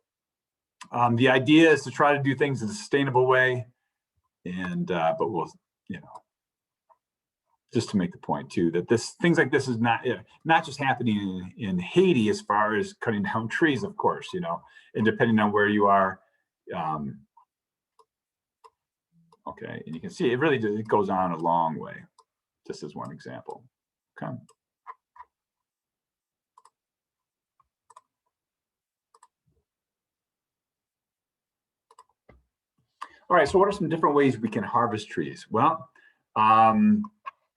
the idea is to try to do things in a sustainable way. And, but we'll, just to make the point too, that things like this is not just happening in Haiti as far as cutting down trees, of course, and depending on where you are. Okay, and you can see it goes on a long way. Just as one example. Okay. All right, so what are some different ways we can harvest trees? Well,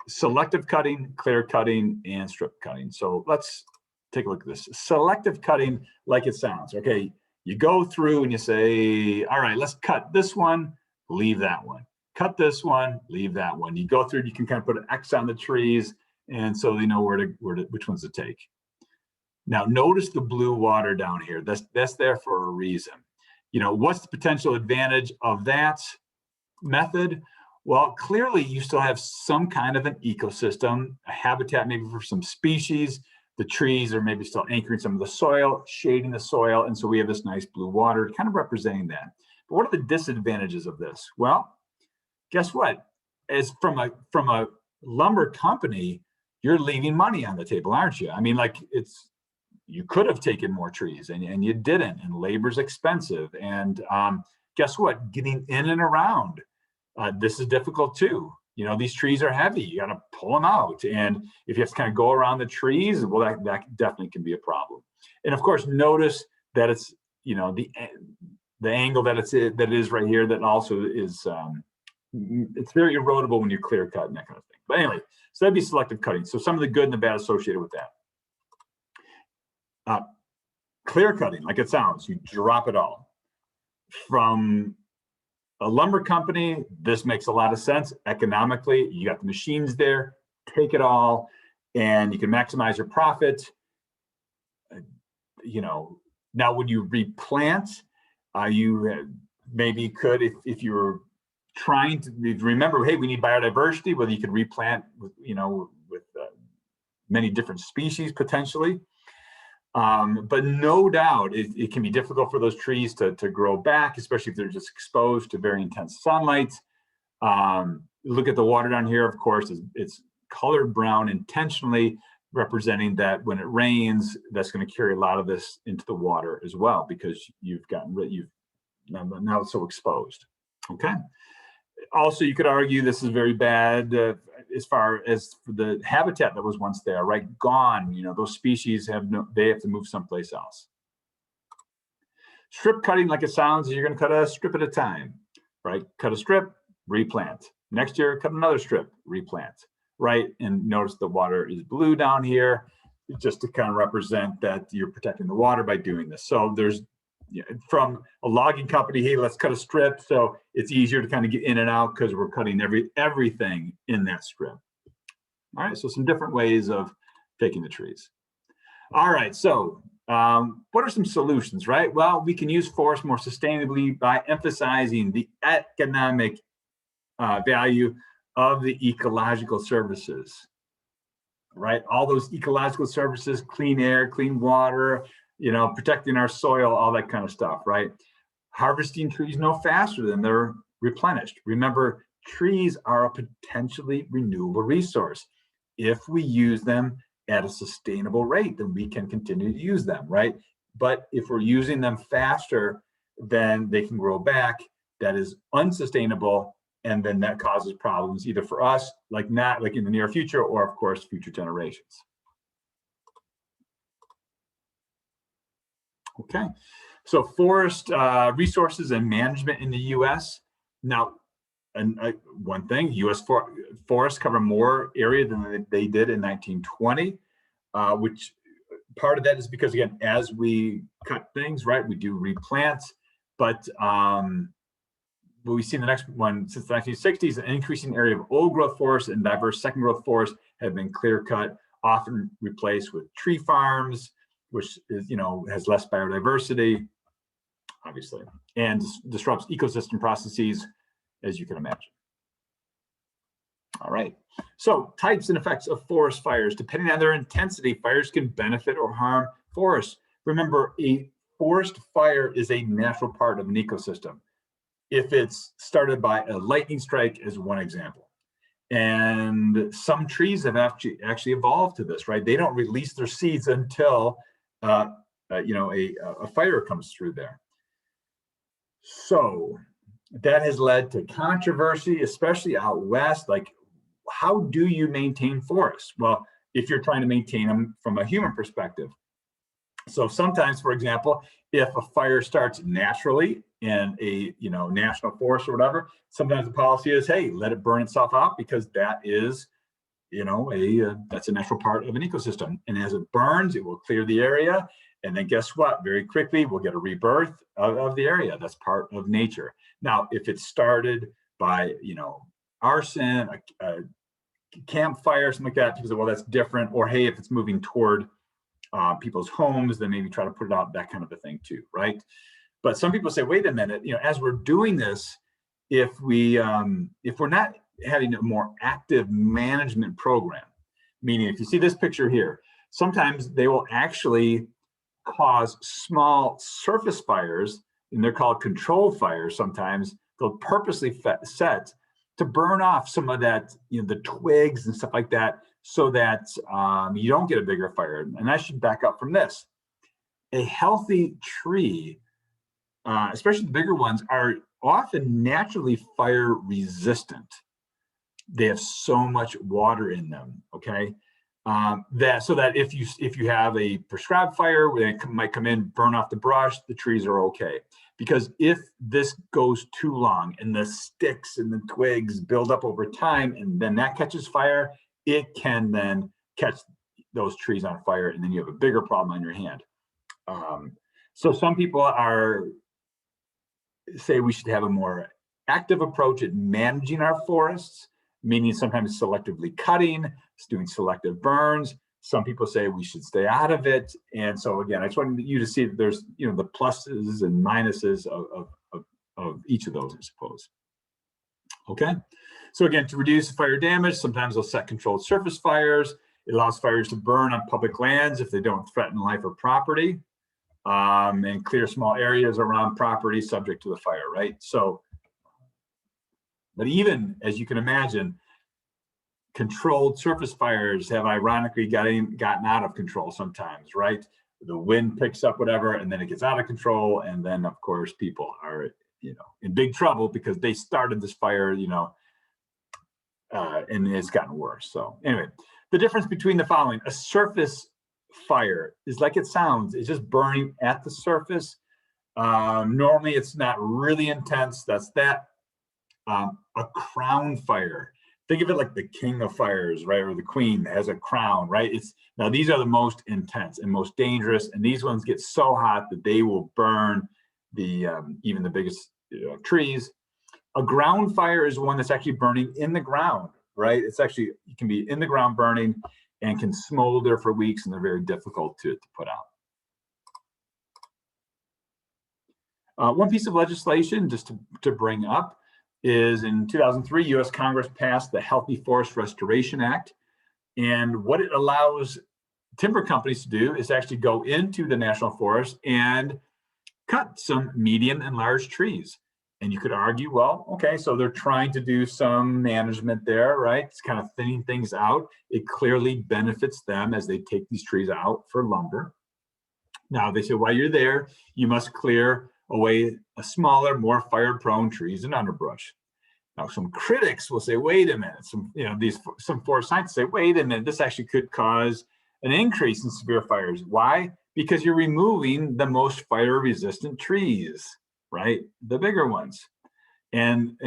selective cutting, clear cutting, and strip cutting. So let's take a look at this. Selective cutting, like it sounds, okay? You go through and you say, all right, let's cut this one, leave that one. Cut this one, leave that one. You go through, you can kind of put an X on the trees, and so they know which ones to take. Now, notice the blue water down here. That's there for a reason. What's the potential advantage of that method? Well, clearly you still have some kind of an ecosystem, a habitat maybe for some species. The trees are maybe still anchoring some of the soil, shading the soil, and so we have this nice blue water kind of representing that. But what are the disadvantages of this? Well, guess what? As from a lumber company, you're leaving money on the table, aren't you? I mean, you could have taken more trees and you didn't, and labor's expensive. And guess what? Getting in and around, this is difficult too. These trees are heavy. You got to pull them out. And if you have to kind of go around the trees, well, that definitely can be a problem. And of course, notice that it's, the angle that it is right here, that also is, it's very erodible when you clear cut and that kind of thing. But anyway, so that'd be selective cutting. So some of the good and the bad associated with that. Clear cutting, like it sounds, you drop it all. From a lumber company, this makes a lot of sense economically. You got the machines there, take it all, and you can maximize your profit. Now when you replant, you maybe could, if you were trying to remember, hey, we need biodiversity, whether you could replant with many different species potentially. But no doubt it can be difficult for those trees to grow back, especially if they're just exposed to very intense sunlight. Look at the water down here, of course, it's colored brown intentionally, representing that when it rains, that's going to carry a lot of this into the water as well, because you've now it's so exposed. Okay. Also, you could argue this is very bad as far as the habitat that was once there, right? Gone. Those species they have to move someplace else. Strip cutting, like it sounds, you're going to cut a strip at a time, right? Cut a strip, replant. Next year, cut another strip, replant, right? And notice the water is blue down here, just to kind of represent that you're protecting the water by doing this. So there's, from a logging company, hey, let's cut a strip, so it's easier to kind of get in and out because we're cutting everything in that strip. All right, so some different ways of taking the trees. All right, so what are some solutions, right? Well, we can use forest more sustainably by emphasizing the economic value of the ecological services, right? All those ecological services, clean air, clean water, protecting our soil, all that kind of stuff, right? harvesting trees no faster than they're replenished. Remember, trees are a potentially renewable resource. If we use them at a sustainable rate, then we can continue to use them, right? But if we're using them faster than they can grow back, that is unsustainable, and then that causes problems either for us, like not like in the near future, or of course, future generations. Okay, so forest resources and management in the U.S. Now, one thing, U.S. forests cover more area than they did in 1920, which part of that is because, again, as we cut things, right, we do replant, but what we see in the next one, since the 1960s, an increasing area of old growth forests and diverse second growth forests have been clear cut, often replaced with tree farms, which is, has less biodiversity, obviously, and disrupts ecosystem processes, as you can imagine. All right, so types and effects of forest fires. Depending on their intensity, fires can benefit or harm forests. Remember, a forest fire is a natural part of an ecosystem. If it's started by a lightning strike is one example. And some trees have actually evolved to this, right? They don't release their seeds until a fire comes through there. So that has led to controversy, especially out west. Like, how do you maintain forests? Well, if you're trying to maintain them from a human perspective. So sometimes, for example, if a fire starts naturally in a national forest or whatever, sometimes the policy is, hey, let it burn itself out, because that is that's a natural part of an ecosystem. And as it burns, it will clear the area. And then guess what? Very quickly, we'll get a rebirth of the area. That's part of nature. Now, if it's started by, arson, a campfire, something like that, because, well, that's different. Or, hey, if it's moving toward people's homes, then maybe try to put it out, that kind of a thing too, right? But some people say, wait a minute, as we're doing this, if we're not having a more active management program, meaning if you see this picture here, sometimes they will actually cause small surface fires, and they're called controlled fires. Sometimes they'll purposely set to burn off some of that, the twigs and stuff like that, so that you don't get a bigger fire. And I should back up from this. A healthy tree, especially the bigger ones, are often naturally fire resistant. They have so much water in them, okay? That if you have a prescribed fire where it might come in, burn off the brush, the trees are okay. Because if this goes too long and the sticks and the twigs build up over time, and then that catches fire, it can then catch those trees on fire, and then you have a bigger problem on your hand. So some people say we should have a more active approach at managing our forests, meaning sometimes selectively cutting, doing selective burns. Some people say we should stay out of it. And so again, I just wanted you to see that there's the pluses and minuses of each of those, I suppose. Okay, so again, to reduce fire damage, sometimes they'll set controlled surface fires. It allows fires to burn on public lands if they don't threaten life or property, and clear small areas around property subject to the fire, right? So, but even, as you can imagine, controlled surface fires have ironically gotten out of control sometimes, right? The wind picks up whatever, and then it gets out of control. And then, of course, people are, in big trouble because they started this fire, and it's gotten worse. So anyway, the difference between the following: a surface fire is like it sounds, it's just burning at the surface. Normally it's not really intense. That's that. A crown fire, think of it like the king of fires, right? Or the queen has a crown, right? Now these are the most intense and most dangerous, and these ones get so hot that they will burn even the biggest trees. A ground fire is one that's actually burning in the ground, right? It can be in the ground burning and can smolder for weeks, and they're very difficult to put out. One piece of legislation just to bring up is in 2003, U.S. Congress passed the Healthy Forest Restoration Act. And what it allows timber companies to do is actually go into the national forest and cut some medium and large trees. And you could argue, well, okay, so they're trying to do some management there, right? It's kind of thinning things out. It clearly benefits them as they take these trees out for lumber. Now they say, while you're there, you must clear away a smaller, more fire-prone trees and underbrush. Now, some critics will say, wait a minute, some forest scientists say, wait a minute, this actually could cause an increase in severe fires. Why? Because you're removing the most fire-resistant trees, right? The bigger ones, and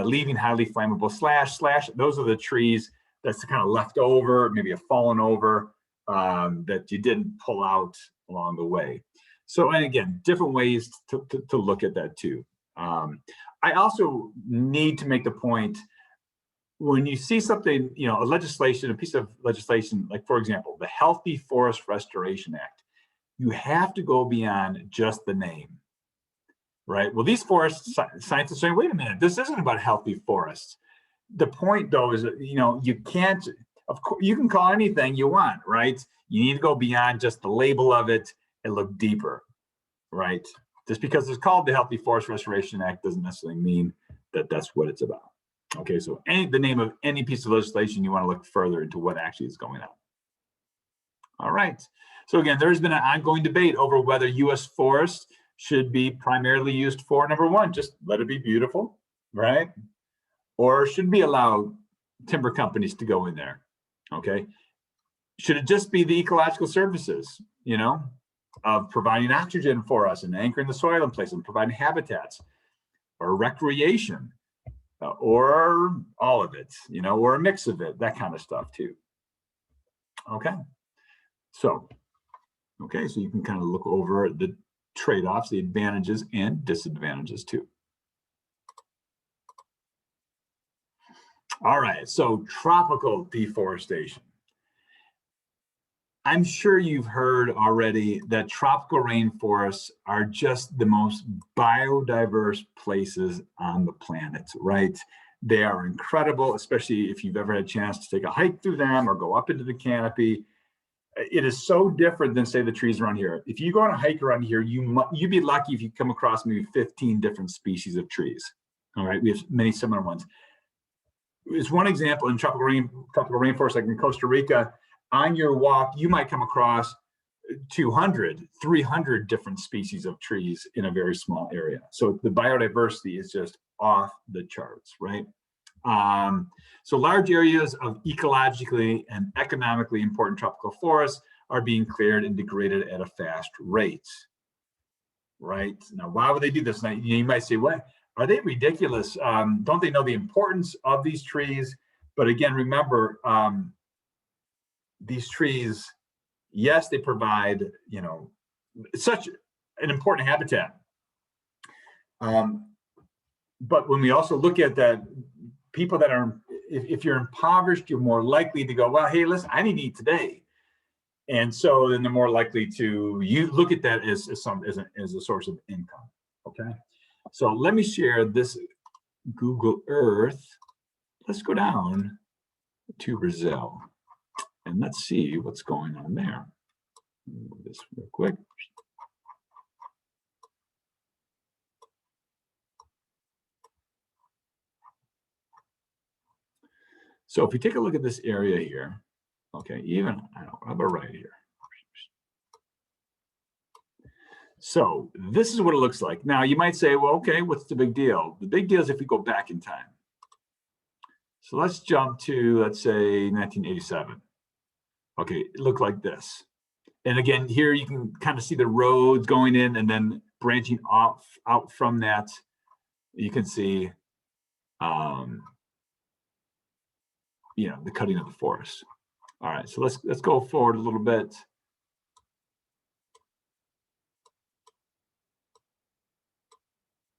leaving highly flammable slash. Those are the trees that's kind of left over, maybe have fallen over, that you didn't pull out along the way. So, and again, different ways to look at that too. I also need to make the point, when you see something, a piece of legislation, like for example, the Healthy Forest Restoration Act, you have to go beyond just the name, right? Well, these forest scientists are saying, wait a minute, this isn't about healthy forests. The point though is that, you can't, of course, you can call anything you want, right? You need to go beyond just the label of it and look deeper, right? Just because it's called the Healthy Forest Restoration Act doesn't necessarily mean that that's what it's about. Okay, so the name of any piece of legislation, you want to look further into what actually is going on. All right, so again, there's been an ongoing debate over whether U.S. forests should be primarily used for, number one, just let it be beautiful, right? Or should we allow timber companies to go in there, okay? Should it just be the ecological services, of providing oxygen for us and anchoring the soil in place and providing habitats, or recreation, or all of it, or a mix of it, that kind of stuff too. Okay. So you can kind of look over the trade-offs, the advantages and disadvantages too. All right, so tropical deforestation. I'm sure you've heard already that tropical rainforests are just the most biodiverse places on the planet, right? They are incredible, especially if you've ever had a chance to take a hike through them or go up into the canopy. It is so different than, say, the trees around here. If you go on a hike around here, you'd be lucky if you come across maybe 15 different species of trees. All right, we have many similar ones. It's one example in tropical rainforest, like in Costa Rica. On your walk, you might come across 200, 300 different species of trees in a very small area. So the biodiversity is just off the charts, right? So large areas of ecologically and economically important tropical forests are being cleared and degraded at a fast rate, right? Now, why would they do this? Now, you might say, what? Are they ridiculous? Don't they know the importance of these trees? But again, remember, these trees, yes, they provide, such an important habitat. But when we also look at that, people that are, if you're impoverished, you're more likely to go, well, hey, listen, I need to eat today. And so then they're more likely to look at that as a source of income, okay? So let me share this Google Earth. Let's go down to Brazil. And let's see what's going on there. Move this real quick. So if we take a look at this area here, okay, how about right here? So this is what it looks like. Now you might say, well, okay, what's the big deal? The big deal is if we go back in time. So let's jump to, let's say, 1987. Okay, it looked like this. And again, here you can kind of see the roads going in and then branching off out from that. You can see, the cutting of the forest. All right, so let's go forward a little bit.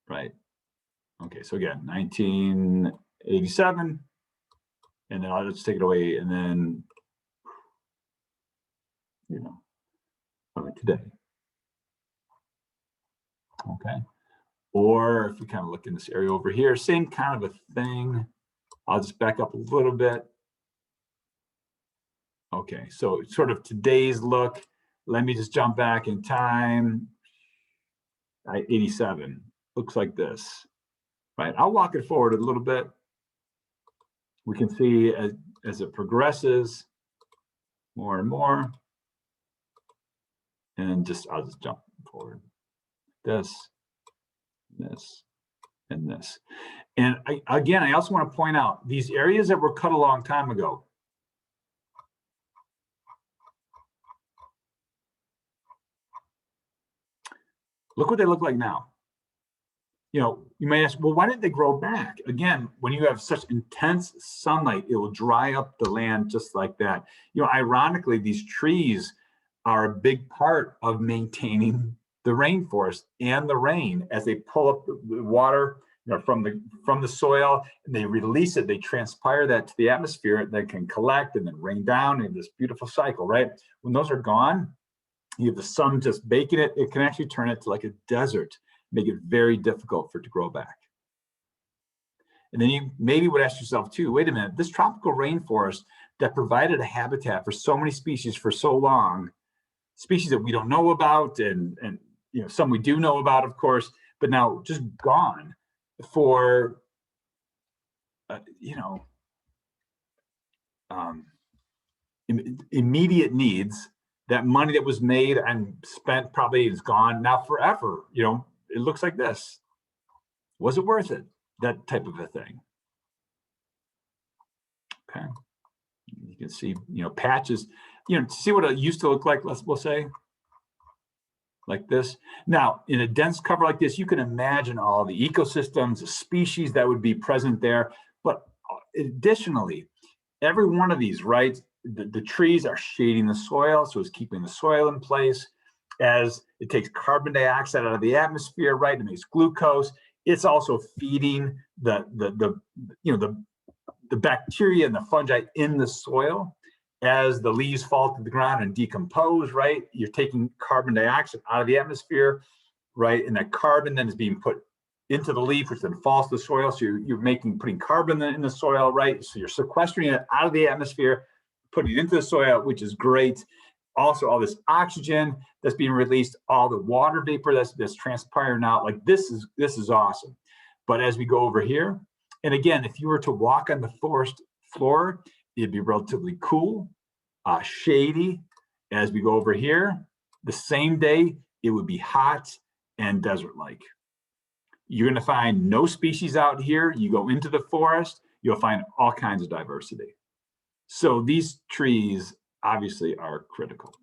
Right. Okay, so again, 1987, and then I'll just take it away, and then today. Okay. Or if we kind of look in this area over here, same kind of a thing. I'll just back up a little bit. Okay, so sort of today's look. Let me just jump back in time. 87 looks like this, right? I'll walk it forward a little bit. We can see as it progresses more and more, and I'll just jump forward. This, and this. And I also want to point out these areas that were cut a long time ago. Look what they look like now. You know, you may ask, well, why didn't they grow back? Again, when you have such intense sunlight, it will dry up the land just like that. You know, ironically, these trees are a big part of maintaining the rainforest and the rain as they pull up the water, you know, from the soil, and they release it, they transpire that to the atmosphere that can collect and then rain down in this beautiful cycle, right? When those are gone, you have the sun just baking it, it can actually turn it to like a desert, make it very difficult for it to grow back. And then you maybe would ask yourself too, wait a minute, this tropical rainforest that provided a habitat for so many species for so long, species that we don't know about, and you know, some we do know about, of course, but now just gone for, immediate needs. That money that was made and spent probably is gone now forever. You know, it looks like this. Was it worth it? That type of a thing. Okay. You can see, you know, patches, you know, see what it used to look like, we'll say, like this. Now, in a dense cover like this, you can imagine all the ecosystems, the species that would be present there. But additionally, every one of these, right, the trees are shading the soil, so it's keeping the soil in place. As it takes carbon dioxide out of the atmosphere, right, it makes glucose. It's also feeding the bacteria and the fungi in the soil. As the leaves fall to the ground and decompose, right, you're taking carbon dioxide out of the atmosphere, right, and that carbon then is being put into the leaf, which then falls to the soil. So you're putting carbon in the soil, right? So you're sequestering it out of the atmosphere, putting it into the soil, which is great. Also, all this oxygen that's being released, all the water vapor that's transpiring out, like this is awesome. But as we go over here, and again, if you were to walk on the forest floor, it'd be relatively cool, shady. As we go over here, the same day, it would be hot and desert-like. You're gonna find no species out here. You go into the forest, you'll find all kinds of diversity. So these trees obviously are critical.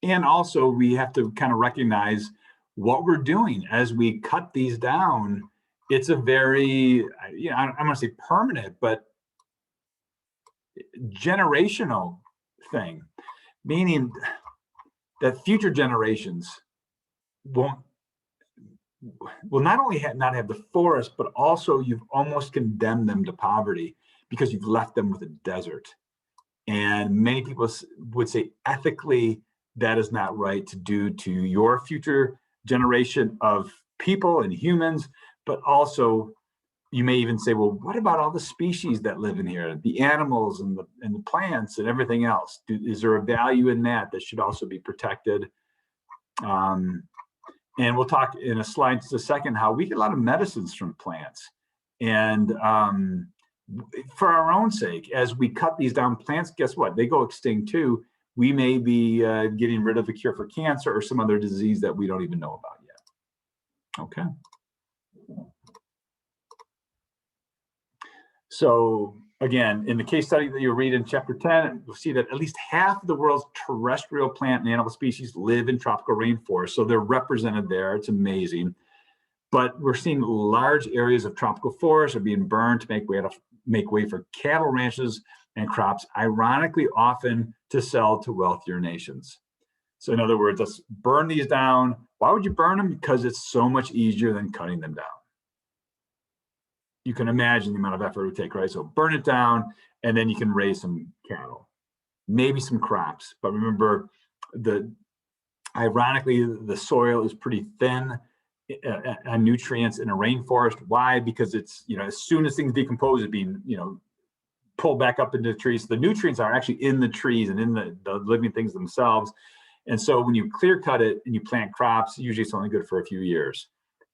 And also we have to kind of recognize what we're doing as we cut these down. It's a very, you know, I'm gonna say permanent, but generational thing, meaning that future generations will not only not have the forest, but also you've almost condemned them to poverty because you've left them with a desert. And many people would say ethically, that is not right to do to your future generation of people and humans, but also you may even say, well, what about all the species that live in here, the animals and the plants and everything else? Is there a value in that should also be protected? And we'll talk in a slide in just a second how we get a lot of medicines from plants. And for our own sake, as we cut these down, plants, guess what? They go extinct too. We may be getting rid of a cure for cancer or some other disease that we don't even know about yet. Okay. So again, in the case study that you read in chapter 10, you'll see that at least half of the world's terrestrial plant and animal species live in tropical rainforests. So they're represented there. It's amazing. But we're seeing large areas of tropical forests are being burned to make way for cattle ranches and crops, ironically, often to sell to wealthier nations. So in other words, let's burn these down. Why would you burn them? Because it's so much easier than cutting them down. You can imagine the amount of effort it would take, right? So burn it down, and then you can raise some cattle, maybe some crops. But remember, ironically, the soil is pretty thin on nutrients in a rainforest. Why? Because it's, you know, as soon as things decompose, it's being, you know, pulled back up into the trees. The nutrients are actually in the trees and in the living things themselves. And so when you clear cut it and you plant crops, usually it's only good for a few years.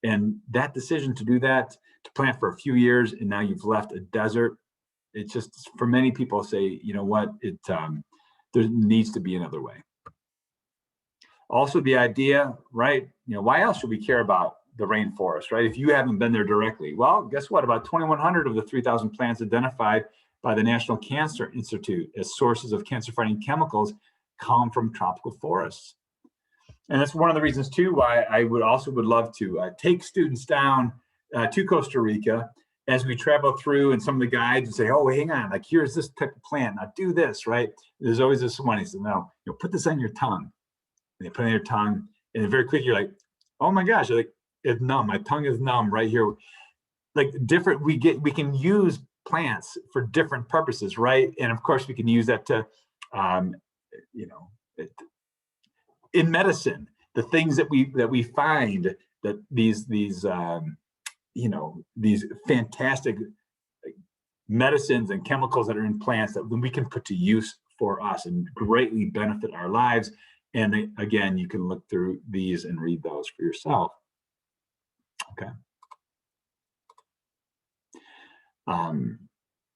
And that decision to do that, to plant for a few years, and now you've left a desert, it's just, for many people say, you know what, there needs to be another way. Also the idea, right, you know, why else should we care about the rainforest, right? If you haven't been there directly, well, guess what? About 2,100 of the 3,000 plants identified by the National Cancer Institute as sources of cancer-fighting chemicals come from tropical forests. And that's one of the reasons too why I would love to take students down to Costa Rica as we travel through, and some of the guides would say, oh, hang on, like here's this type of plant, now do this, right? There's always this one, he said, no, put this on your tongue. And they put it on your tongue, and then very quickly you're like, oh my gosh, like, it's numb, my tongue is numb right here. Like different, we can use plants for different purposes, right? And of course we can use that to, you know, in medicine, the things that we find that these you know, these fantastic medicines and chemicals that are in plants that we can put to use for us and greatly benefit our lives. And again, you can look through these and read those for yourself. Okay.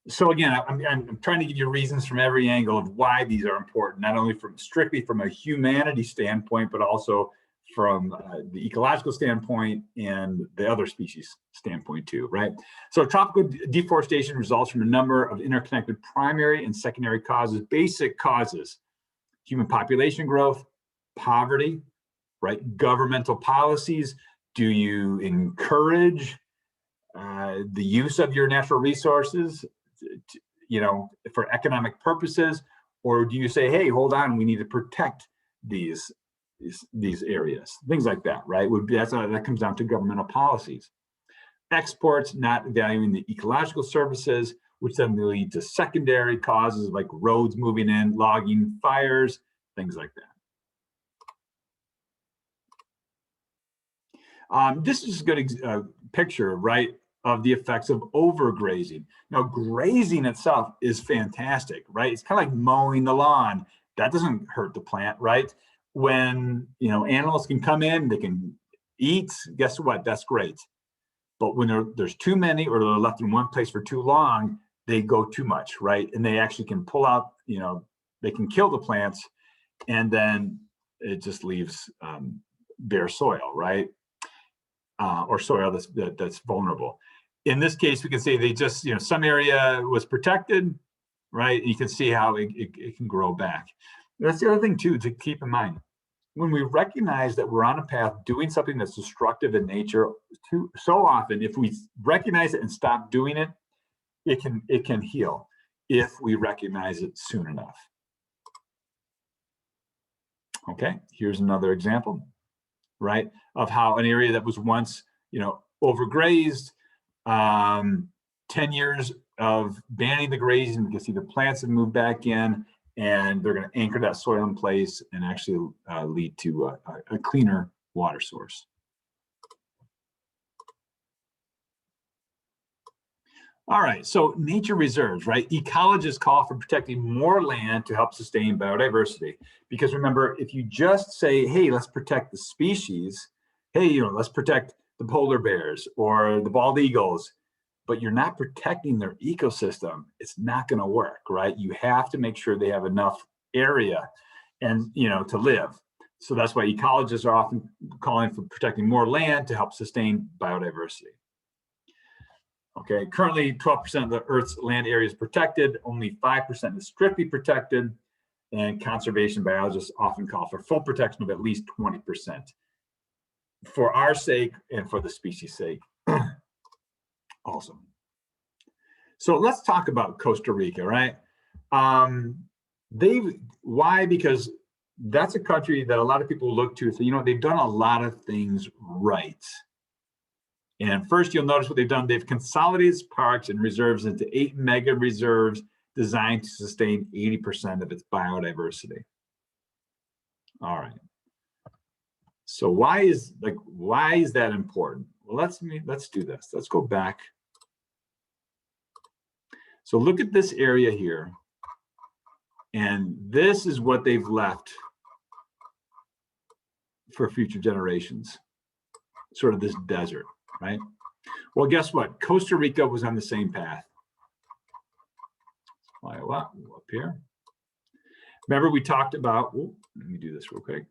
So again, I'm trying to give you reasons from every angle of why these are important, not only strictly from a humanity standpoint, but also from the ecological standpoint and the other species standpoint too, right? So tropical deforestation results from a number of interconnected primary and secondary causes, basic causes: human population growth, poverty, right? Governmental policies. Do you encourage the use of your natural resources, you know, for economic purposes, or do you say, hey, hold on, we need to protect these areas, things like that, right? That comes down to governmental policies. Exports, not valuing the ecological services, which then lead to secondary causes like roads moving in, logging, fires, things like that. This is a good picture, right, of the effects of overgrazing. Now, grazing itself is fantastic, right? It's kind of like mowing the lawn. That doesn't hurt the plant, right? When, you know, animals can come in, they can eat, guess what? That's great. But when there's too many, or they're left in one place for too long, they go too much, right? And they actually can pull out, you know, they can kill the plants, and then it just leaves bare soil, right? Or soil that's vulnerable. In this case, we can say they just, you know, some area was protected, right? And you can see how it can grow back. That's the other thing too to keep in mind. When we recognize that we're on a path doing something that's destructive in nature, so often, if we recognize it and stop doing it, it can heal if we recognize it soon enough. Okay, here's another example, right, of how an area that was once, you know, overgrazed, 10 years of banning the grazing, you can see the plants have moved back in, and they're going to anchor that soil in place and actually lead to a cleaner water source. All right, so nature reserves, right? Ecologists call for protecting more land to help sustain biodiversity. Because remember, if you just say, hey, let's protect the species, hey, you know, let's protect the polar bears or the bald eagles, but you're not protecting their ecosystem, it's not going to work, right? You have to make sure they have enough area and, you know, to live. So that's why ecologists are often calling for protecting more land to help sustain biodiversity. Okay, currently 12% of the Earth's land area is protected, only 5% is strictly protected, and conservation biologists often call for full protection of at least 20% for our sake and for the species' sake. Awesome. So let's talk about Costa Rica, right? Why? Because that's a country that a lot of people look to. So, you know, they've done a lot of things right. And first, you'll notice what they've done. They've consolidated parks and reserves into 8 mega reserves designed to sustain 80% of its biodiversity. All right. So why is that important? Well, let's do this. Let's go back. So look at this area here. And this is what they've left for future generations, sort of this desert, right? Well, guess what? Costa Rica was on the same path. Fly up here. Remember we talked about, let me do this real quick.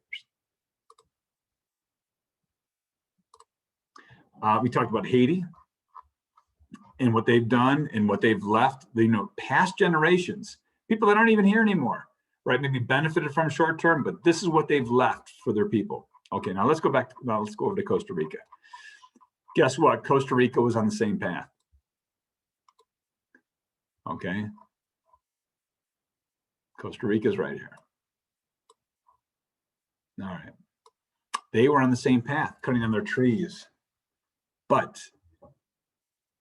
We talked about Haiti and what they've done and what they've left, past generations, people that aren't even here anymore, right? Maybe benefited from short term, but this is what they've left for their people. Okay, now let's go over to Costa Rica. Guess what? Costa Rica was on the same path. Okay. Costa Rica's right here. All right. They were on the same path, cutting down their trees. But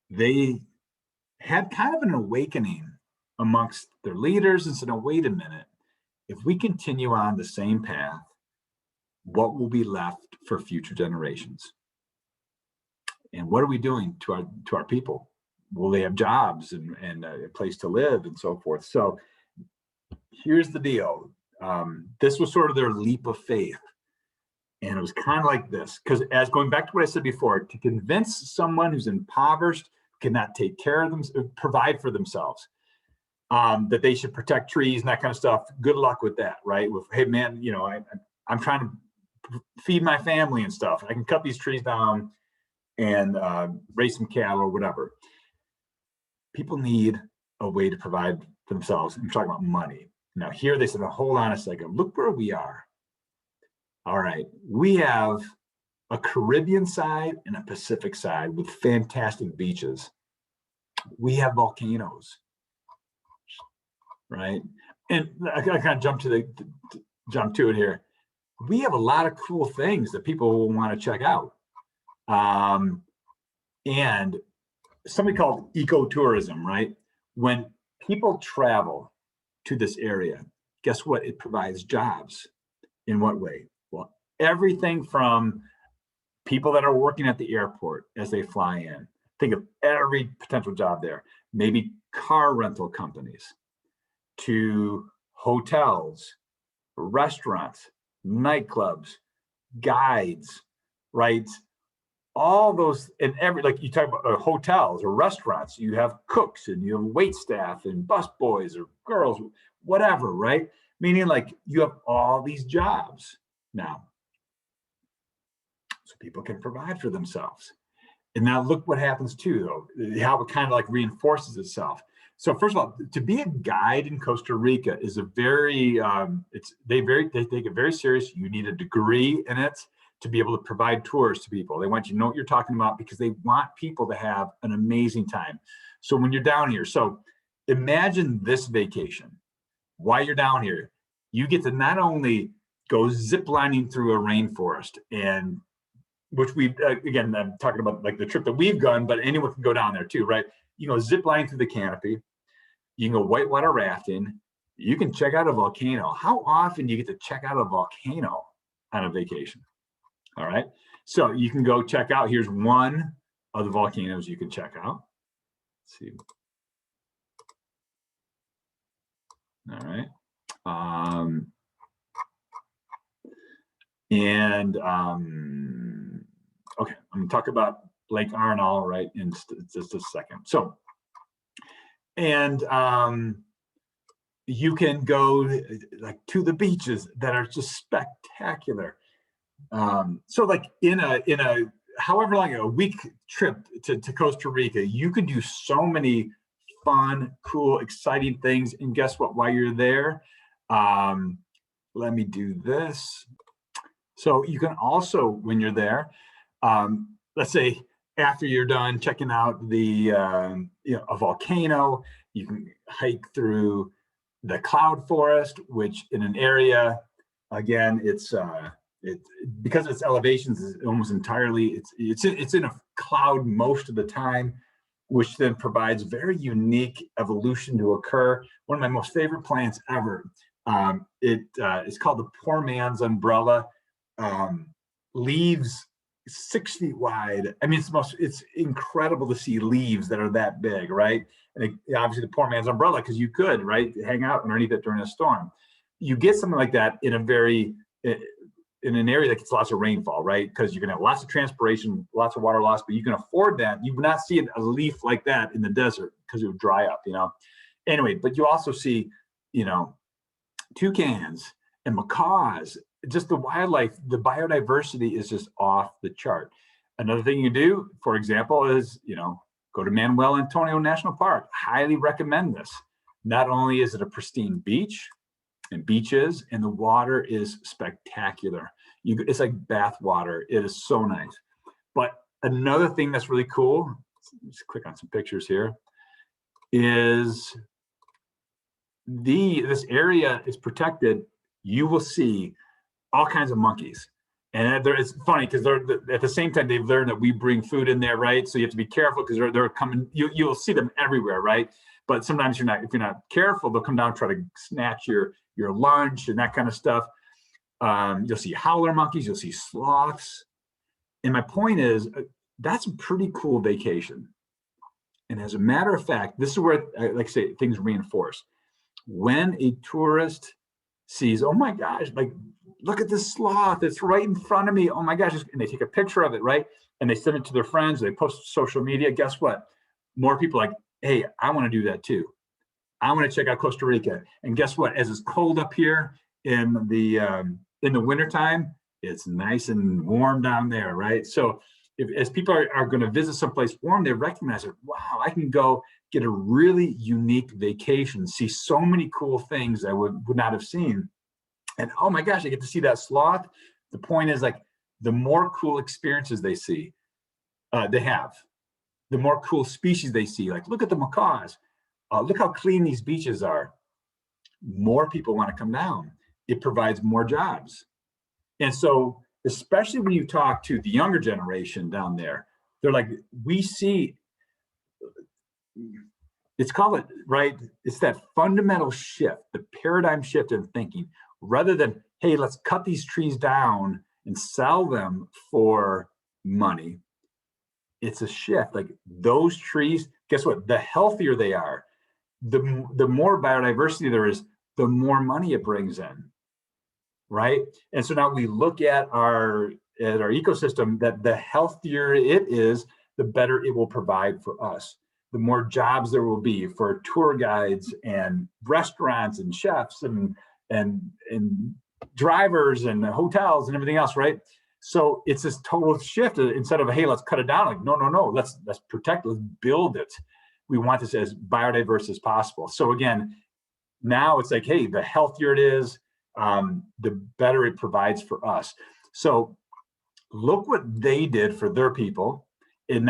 they had kind of an awakening amongst their leaders and said, no, wait a minute. If we continue on the same path, what will be left for future generations? And what are we doing to our people? Will they have jobs and a place to live and so forth? So here's the deal. This was sort of their leap of faith. And it was kind of like this, because as going back to what I said before, to convince someone who's impoverished, cannot take care of them, provide for themselves, that they should protect trees and that kind of stuff. Good luck with that, right? With, hey man, I'm trying to feed my family and stuff. I can cut these trees down and raise some cattle or whatever. People need a way to provide for themselves. I'm talking about money. Now here they said, oh, hold on a second, look where we are. All right, we have a Caribbean side and a Pacific side with fantastic beaches. We have volcanoes, right? And I kind of jump to it here. We have a lot of cool things that people will want to check out. And something called ecotourism, right? When people travel to this area, guess what? It provides jobs. In what way? Well, everything from people that are working at the airport as they fly in. Think of every potential job there. Maybe car rental companies, to hotels, restaurants, nightclubs, guides, right? All those, and like you talk about hotels or restaurants, you have cooks and you have wait staff and bus boys or girls, whatever, right? Meaning like you have all these jobs now. So people can provide for themselves. And now look what happens too, though, how it kind of like reinforces itself. So first of all, to be a guide in Costa Rica is a very, they take it very serious. You need a degree in it to be able to provide tours to people. They want you to know what you're talking about because they want people to have an amazing time. So when you're down here, so imagine this vacation. While you're down here, you get to not only go ziplining through a rainforest, and which we, again, I'm talking about like the trip that we've gone, but anyone can go down there too, right? You go ziplining through the canopy, you can go whitewater rafting, you can check out a volcano. How often do you get to check out a volcano on a vacation? All right, so you can go check out, here's one of the volcanoes you can check out. Let's see. All right. Okay, I'm gonna talk about Lake Arenal, right, in just a second. So, and you can go like to the beaches that are just spectacular. So like in a however long a week trip to Costa Rica, you could do so many fun, cool, exciting things. And guess what? While you're there, let me do this. So you can also, when you're there, let's say after you're done checking out the a volcano, you can hike through the cloud forest, which in an area, again, it's because of its elevations is almost entirely it's in a cloud most of the time, which then provides very unique evolution to occur. One of my most favorite plants ever. It's called the poor man's umbrella. Leaves 6 feet wide. I mean, it's incredible to see leaves that are that big, right? And obviously the poor man's umbrella, because you could, right, hang out underneath it during a storm. You get something like that in a very in an area that gets lots of rainfall, right? Because you're gonna have lots of transpiration, lots of water loss, but you can afford that. You would not see a leaf like that in the desert because it would dry up, Anyway, but you also see, toucans and macaws. Just the wildlife, the biodiversity is just off the chart. Another thing you do, for example, is, go to Manuel Antonio National Park. Highly recommend this. Not only is it a pristine beach and beaches, and the water is spectacular. It's like bath water. It is so nice. But another thing that's really cool, let's click on some pictures here, is this area is protected. You will see all kinds of monkeys. And it's funny because they're at the same time, they've learned that we bring food in there, right? So you have to be careful because they're coming, you'll see them everywhere, right? But sometimes if you're not careful, they'll come down and try to snatch your lunch and that kind of stuff. You'll see howler monkeys, you'll see sloths. And my point is, that's a pretty cool vacation. And as a matter of fact, this is where, like I say, things reinforce. When a tourist sees, oh my gosh, like, look at this sloth, it's right in front of me, oh my gosh, and they take a picture of it, right? And they send it to their friends, they post to social media, guess what? More people are like, hey, I want to do that too. I want to check out Costa Rica. And guess what? As it's cold up here in the wintertime, it's nice and warm down there, right? So as people are going to visit someplace warm, they recognize it. Wow, I can go get a really unique vacation, see so many cool things I would not have seen. And oh my gosh, I get to see that sloth. The point is, like, the more cool experiences they see, they have, the more cool species they see. Like, look at the macaws. Look how clean these beaches are. More people want to come down. It provides more jobs. And so, especially when you talk to the younger generation down there, they're like, we see, it's called it, right? It's that fundamental shift, the paradigm shift in thinking, rather than, hey, let's cut these trees down and sell them for money. It's a shift. Like, those trees, guess what? The healthier they are, the more biodiversity there is, the more money it brings in, right? And so now we look at our ecosystem, that the healthier it is, the better it will provide for us. The more jobs there will be for tour guides and restaurants and chefs and drivers and hotels and everything else, right? So it's this total shift. Instead of, hey, let's cut it down, like, no, let's protect, let's build it. We want this as biodiverse as possible. So again, now it's like, hey, the healthier it is, the better it provides for us. So look what they did for their people. And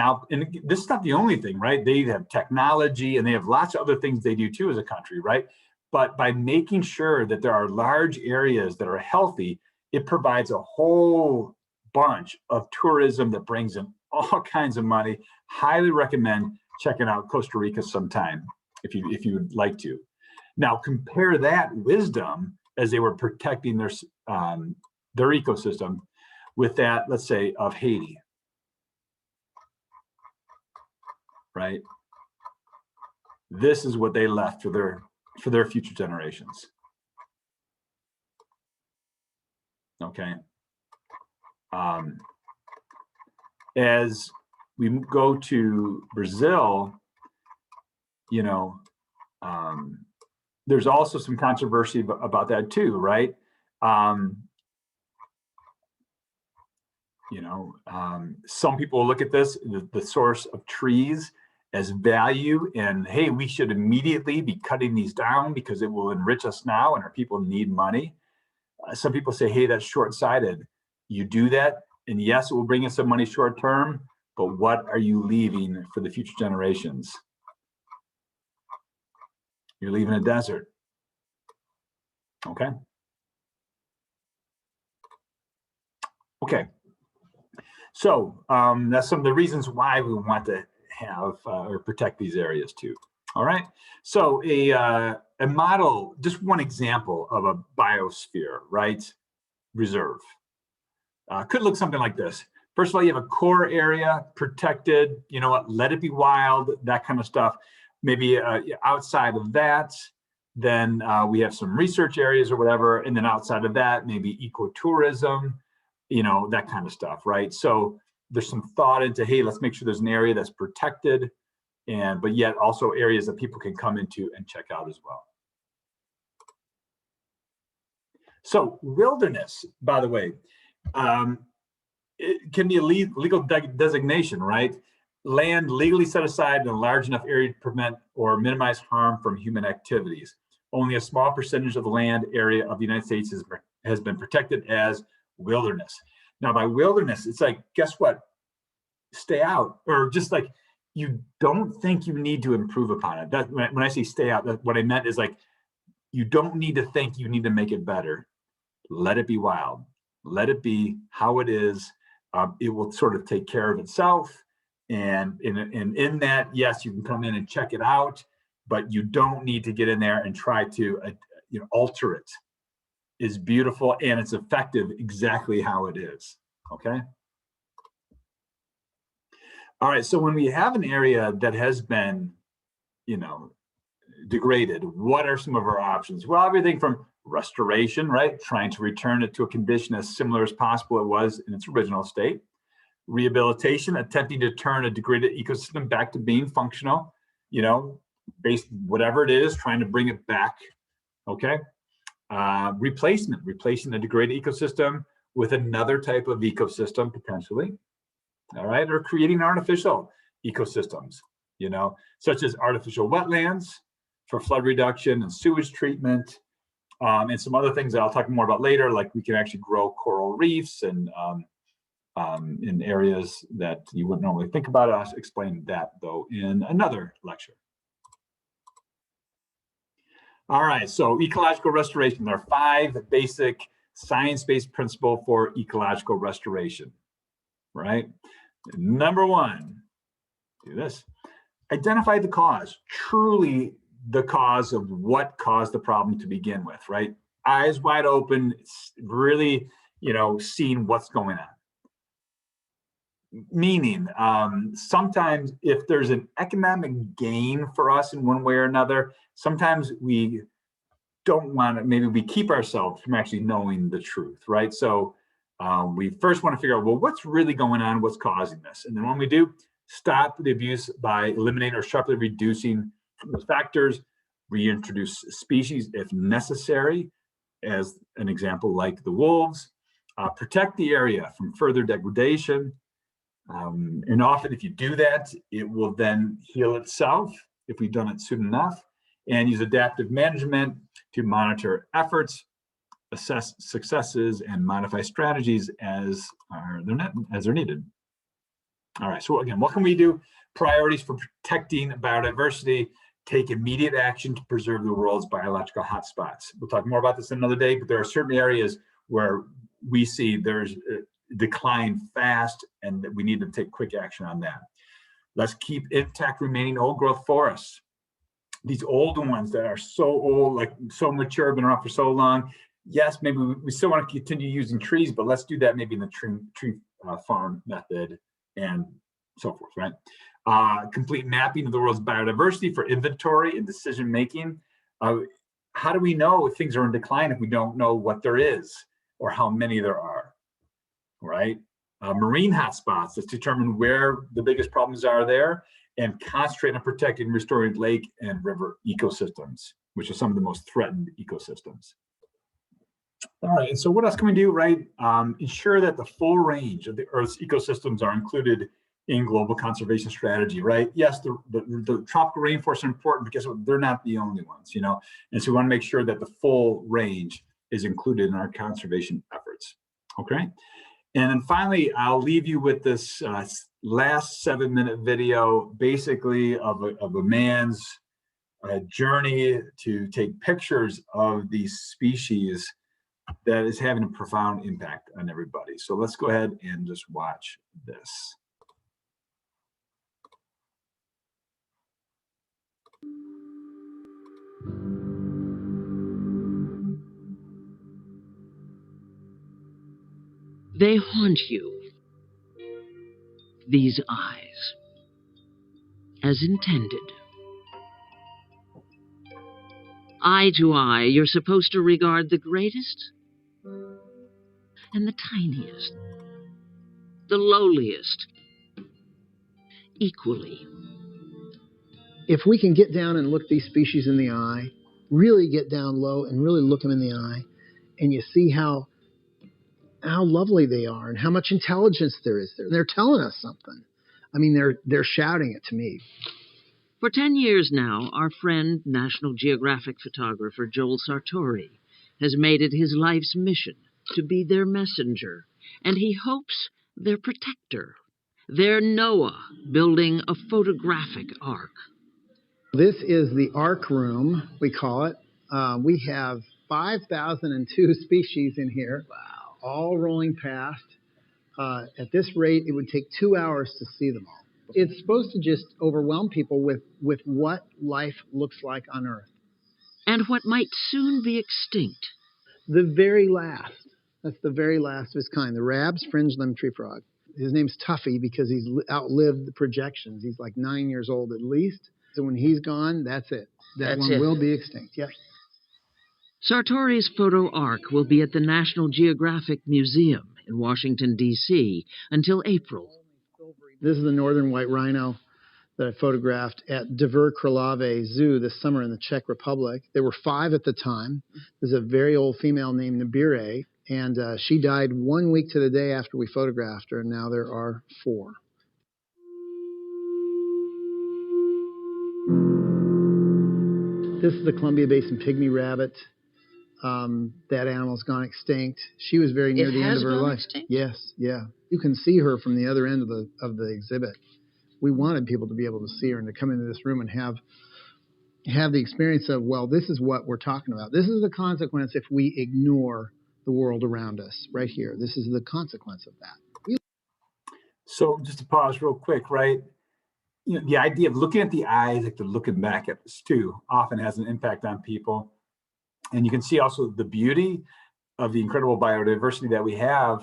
this is not the only thing, right? They have technology and they have lots of other things they do too as a country, right? But by making sure that there are large areas that are healthy, it provides a whole bunch of tourism that brings in all kinds of money. Highly recommend checking out Costa Rica sometime if you would like to. Now compare that wisdom as they were protecting their ecosystem with that, let's say, of Haiti, right? This is what they left for their future generations. Okay. As we go to Brazil, there's also some controversy about that too, right? Some people look at this, the source of trees, as value, and hey, we should immediately be cutting these down because it will enrich us now and our people need money. Some people say, hey, that's short-sighted. You do that, and yes, it will bring in some money short term, but what are you leaving for the future generations? You're leaving a desert. Okay. Okay. So that's some of the reasons why we want to have or protect these areas too. All right. So a model, just one example of a biosphere, right? Reserve. Could look something like this. First of all, you have a core area, protected, let it be wild, that kind of stuff. Maybe outside of that, then we have some research areas or whatever. And then outside of that, maybe ecotourism. that kind of stuff, right? So there's some thought into, hey, let's make sure there's an area that's protected, but yet also areas that people can come into and check out as well. So wilderness, by the way, it can be a legal designation, right? Land legally set aside in a large enough area to prevent or minimize harm from human activities. Only a small percentage of the land area of the United States has been protected as wilderness. Now, by wilderness, it's like, guess what? Stay out, or just like, you don't think you need to improve upon it. That when I say stay out, what I meant is like, you don't need to think you need to make it better. Let it be wild. Let it be how it is. It will sort of take care of itself. And in that, yes, you can come in and check it out, but you don't need to get in there and try to alter it. It's beautiful and it's effective exactly how it is. Okay. All right. So when we have an area that has been, degraded, what are some of our options? Well, everything from restoration, right? Trying to return it to a condition as similar as possible it was in its original state. Rehabilitation, attempting to turn a degraded ecosystem back to being functional, based whatever it is, trying to bring it back. Okay. Replacing a degraded ecosystem with another type of ecosystem potentially. All right. Or creating artificial ecosystems, such as artificial wetlands for flood reduction and sewage treatment. And some other things that I'll talk more about later, like we can actually grow coral reefs and in areas that you wouldn't normally think about. I'll explain that though in another lecture. All right, so ecological restoration. There are 5 basic science-based principles for ecological restoration, right? Number 1, do this. Identify the cause, truly the cause of what caused the problem to begin with, right? Eyes wide open, really, seeing what's going on. Meaning, sometimes if there's an economic gain for us in one way or another, sometimes we don't want to, maybe we keep ourselves from actually knowing the truth, right? So we first want to figure out, well, what's really going on? What's causing this? And then when we do, stop the abuse by eliminating or sharply reducing the factors, reintroduce species if necessary, as an example like the wolves, protect the area from further degradation. And often if you do that, it will then heal itself if we've done it soon enough, and use adaptive management to monitor efforts, assess successes, and modify strategies as they're needed. All right, so again, what can we do? Priorities for protecting biodiversity: take immediate action to preserve the world's biological hotspots. We'll talk more about this another day, but there are certain areas where we see there's decline fast and that we need to take quick action on that. Let's keep intact remaining old growth forests. These old ones that are so old, like so mature, been around for so long. Yes, maybe we still want to continue using trees, but let's do that maybe in the tree farm method and so forth, right? Complete mapping of the world's biodiversity for inventory and decision making. How do we know if things are in decline if we don't know what there is or how many there are, right? Marine hotspots, let's determine where the biggest problems are there and concentrate on protecting and restoring lake and river ecosystems, which are some of the most threatened ecosystems. All right, and so what else can we do, right? Ensure that the full range of the Earth's ecosystems are included in global conservation strategy, right? Yes, the tropical rainforests are important because they're not the only ones, and so we want to make sure that the full range is included in our conservation efforts, okay? And then finally, I'll leave you with this last 7-minute video, basically of a man's journey to take pictures of these species that is having a profound impact on everybody. So let's go ahead and just watch this. They haunt you, these eyes, as intended. Eye to eye, you're supposed to regard the greatest and the tiniest, the lowliest, equally. If we can get down and look these species in the eye, really get down low and really look them in the eye, and you see how lovely they are and how much intelligence there is there. They're telling us something. I mean, they're shouting it to me. For 10 years now, our friend, National Geographic photographer Joel Sartori, has made it his life's mission to be their messenger, and he hopes their protector, their Noah, building a photographic ark. This is the Ark Room, we call it. We have 5,002 species in here, all rolling past. At this rate, it would take 2 hours to see them all. It's supposed to just overwhelm people with what life looks like on Earth. And what might soon be extinct. The very last. That's the very last of his kind. The Rab's fringe-limbed tree frog. His name's Tuffy because he's outlived the projections. He's like 9 years old at least. So when he's gone, that's it. That one will be extinct, yes. Sartori's photo ark will be at the National Geographic Museum in Washington, D.C. until April. This is the northern white rhino that I photographed at Dvor Králové Zoo this summer in the Czech Republic. There were 5 at the time. There's a very old female named Nabire, and she died 1 week to the day after we photographed her, and now there are 4. This is the Columbia Basin pygmy rabbit. That animal's gone extinct. She was very near the end of her life. Extinct? Yes, yeah. You can see her from the other end of the exhibit. We wanted people to be able to see her and to come into this room and have the experience of, well, this is what we're talking about. This is the consequence if we ignore the world around us right here. This is the consequence of that. So just to pause real quick, right? You know, the idea of looking at the eyes, like they're looking back at us too, often has an impact on people. And you can see also the beauty of the incredible biodiversity that we have.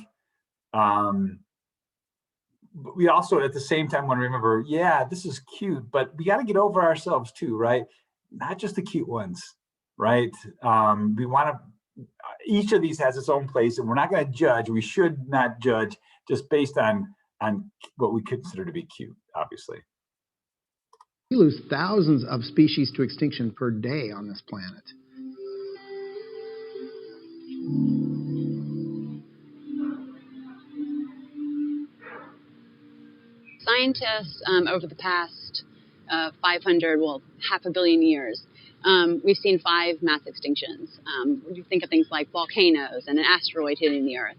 But we also, at the same time, want to remember, yeah, this is cute, but we got to get over ourselves too, right? Not just the cute ones, right? We want to, each of these has its own place, and we're not going to judge. We should not judge just based on what we consider to be cute, obviously. We lose thousands of species to extinction per day on this planet. Scientists, over the past 500 billion years, we've seen 5 mass extinctions. You think of things like volcanoes and an asteroid hitting the Earth.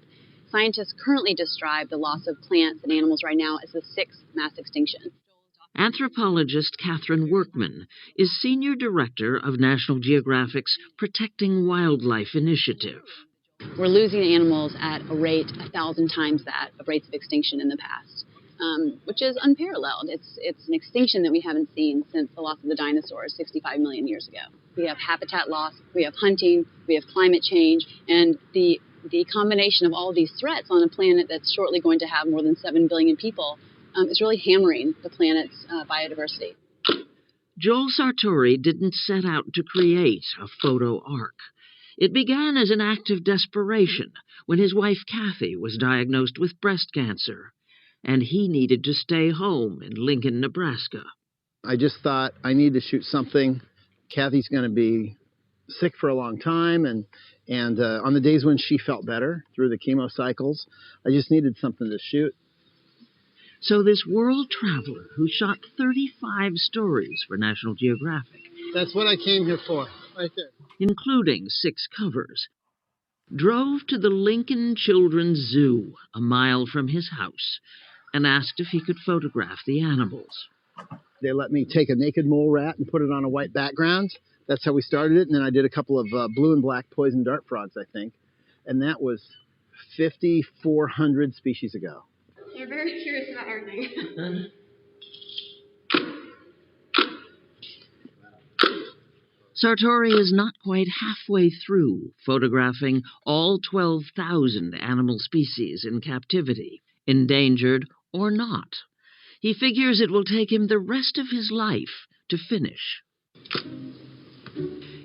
Scientists currently describe the loss of plants and animals right now as the 6th mass extinction. Anthropologist Catherine Workman is Senior Director of National Geographic's Protecting Wildlife Initiative. We're losing animals at a rate 1,000 times that of rates of extinction in the past, which is unparalleled. It's an extinction that we haven't seen since the loss of the dinosaurs 65 million years ago. We have habitat loss, we have hunting, we have climate change, and the combination of all these threats on a planet that's shortly going to have more than 7 billion people is really hammering the planet's biodiversity. Joel Sartori didn't set out to create a photo ark. It began as an act of desperation when his wife Kathy was diagnosed with breast cancer, and he needed to stay home in Lincoln, Nebraska. I just thought I need to shoot something. Kathy's going to be sick for a long time, and on the days when she felt better through the chemo cycles, I just needed something to shoot. So this world traveler who shot 35 stories for National Geographic, That's what I came here for, right there. including 6 covers, drove to the Lincoln Children's Zoo, a mile from his house, and asked if he could photograph the animals. They let me take a naked mole rat and put it on a white background. That's how we started it. And then I did a couple of blue and black poison dart frogs, I think. And that was 5,400 species ago. You're very curious about everything. Sartori is not quite halfway through photographing all 12,000 animal species in captivity, endangered or not. He figures it will take him the rest of his life to finish.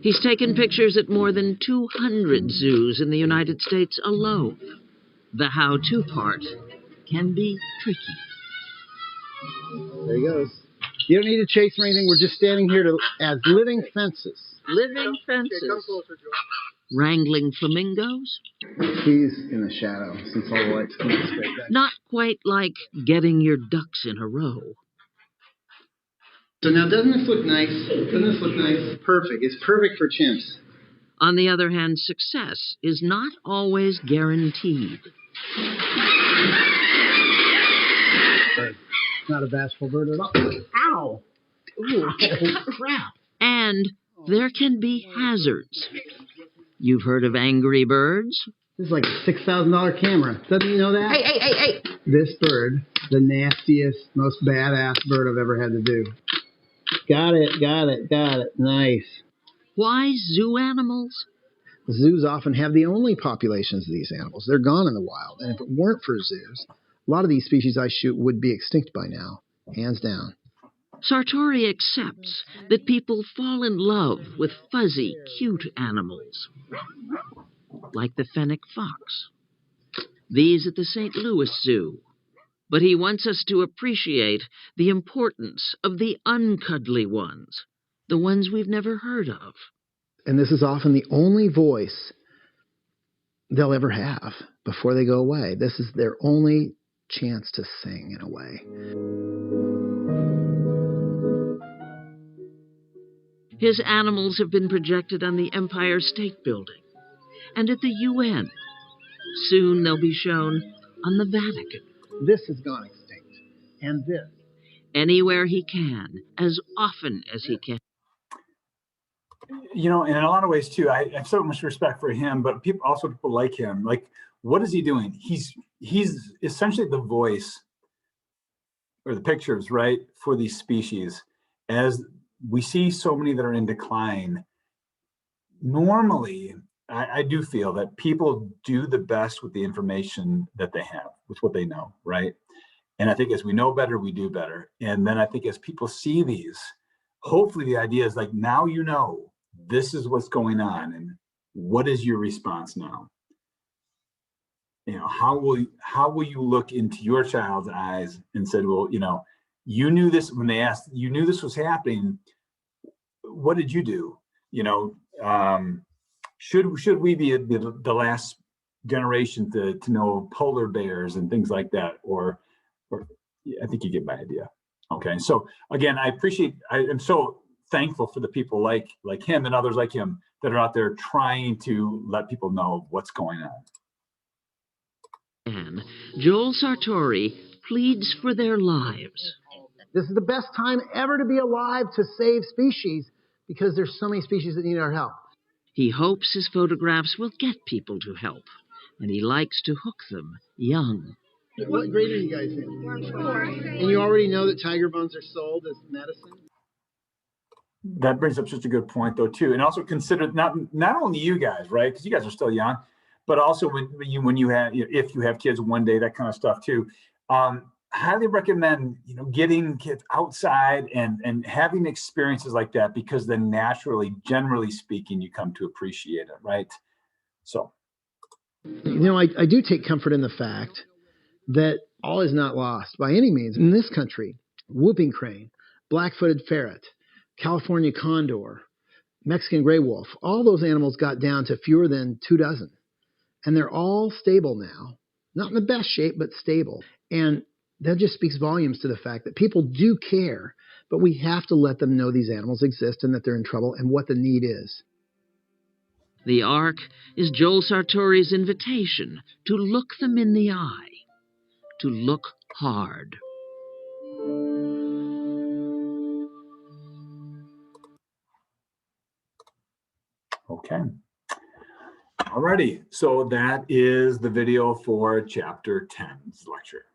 He's taken pictures at more than 200 zoos in the United States alone. The how-to part can be tricky. There he goes. You don't need to chase or anything. We're just standing here as living fences. Living fences. Wrangling flamingos? He's in the shadow since all the lights come straight back. Not quite like getting your ducks in a row. So now, doesn't this look nice? Doesn't this look nice? Perfect. It's perfect for chimps. On the other hand, success is not always guaranteed. Not a bashful bird at all. Ow! Ooh, crap! And there can be hazards. You've heard of Angry Birds? This is like a $6,000 camera. Doesn't you know that? Hey! This bird, the nastiest, most badass bird I've ever had to do. Got it. Nice. Why zoo animals? Zoos often have the only populations of these animals. They're gone in the wild. And if it weren't for zoos, a lot of these species I shoot would be extinct by now. Hands down. Sartori accepts that people fall in love with fuzzy, cute animals, like the fennec fox. These at the St. Louis Zoo. But he wants us to appreciate the importance of the uncuddly ones, the ones we've never heard of. And this is often the only voice they'll ever have before they go away. This is their only chance to sing, in a way. His animals have been projected on the Empire State Building and at the UN. Soon they'll be shown on the Vatican. This has gone extinct. And this. Anywhere he can, as often as he can. You know, in a lot of ways too, I have so much respect for him, but people like him. Like, what is he doing? He's essentially the voice or the pictures, right, for these species. As we see so many that are in decline, normally, I do feel that people do the best with the information that they have, with what they know, right? And I think as we know better, we do better. And then I think as people see these, hopefully the idea is like, now you know, this is what's going on, and what is your response now? You know, how will you look into your child's eyes and said, well, you know, you knew this when they asked, you knew this was happening. What did you do? You know, should we be the last generation to know polar bears and things like that? Or I think you get my idea. Okay, so again, I am so thankful for the people like him and others like him that are out there trying to let people know what's going on. And Joel Sartori pleads for their lives. This is the best time ever to be alive to save species because there's so many species that need our help. He hopes his photographs will get people to help, and he likes to hook them young. What grade are you guys in? 4. And you already know that tiger bones are sold as medicine? That brings up such a good point, though, too. And also consider not only you guys, right? Because you guys are still young, but also when you have, if you have kids one day, that kind of stuff too. Highly recommend, getting kids outside and having experiences like that, because then naturally, generally speaking, you come to appreciate it, right? So. I do take comfort in the fact that all is not lost by any means. In this country, whooping crane, black-footed ferret, California condor, Mexican gray wolf, all those animals got down to fewer than 2 dozen. And they're all stable now. Not in the best shape, but stable. And that just speaks volumes to the fact that people do care, but we have to let them know these animals exist and that they're in trouble and what the need is. The Ark is Joel Sartori's invitation to look them in the eye, to look hard. Okay. Alrighty, so that is the video for Chapter 10's lecture.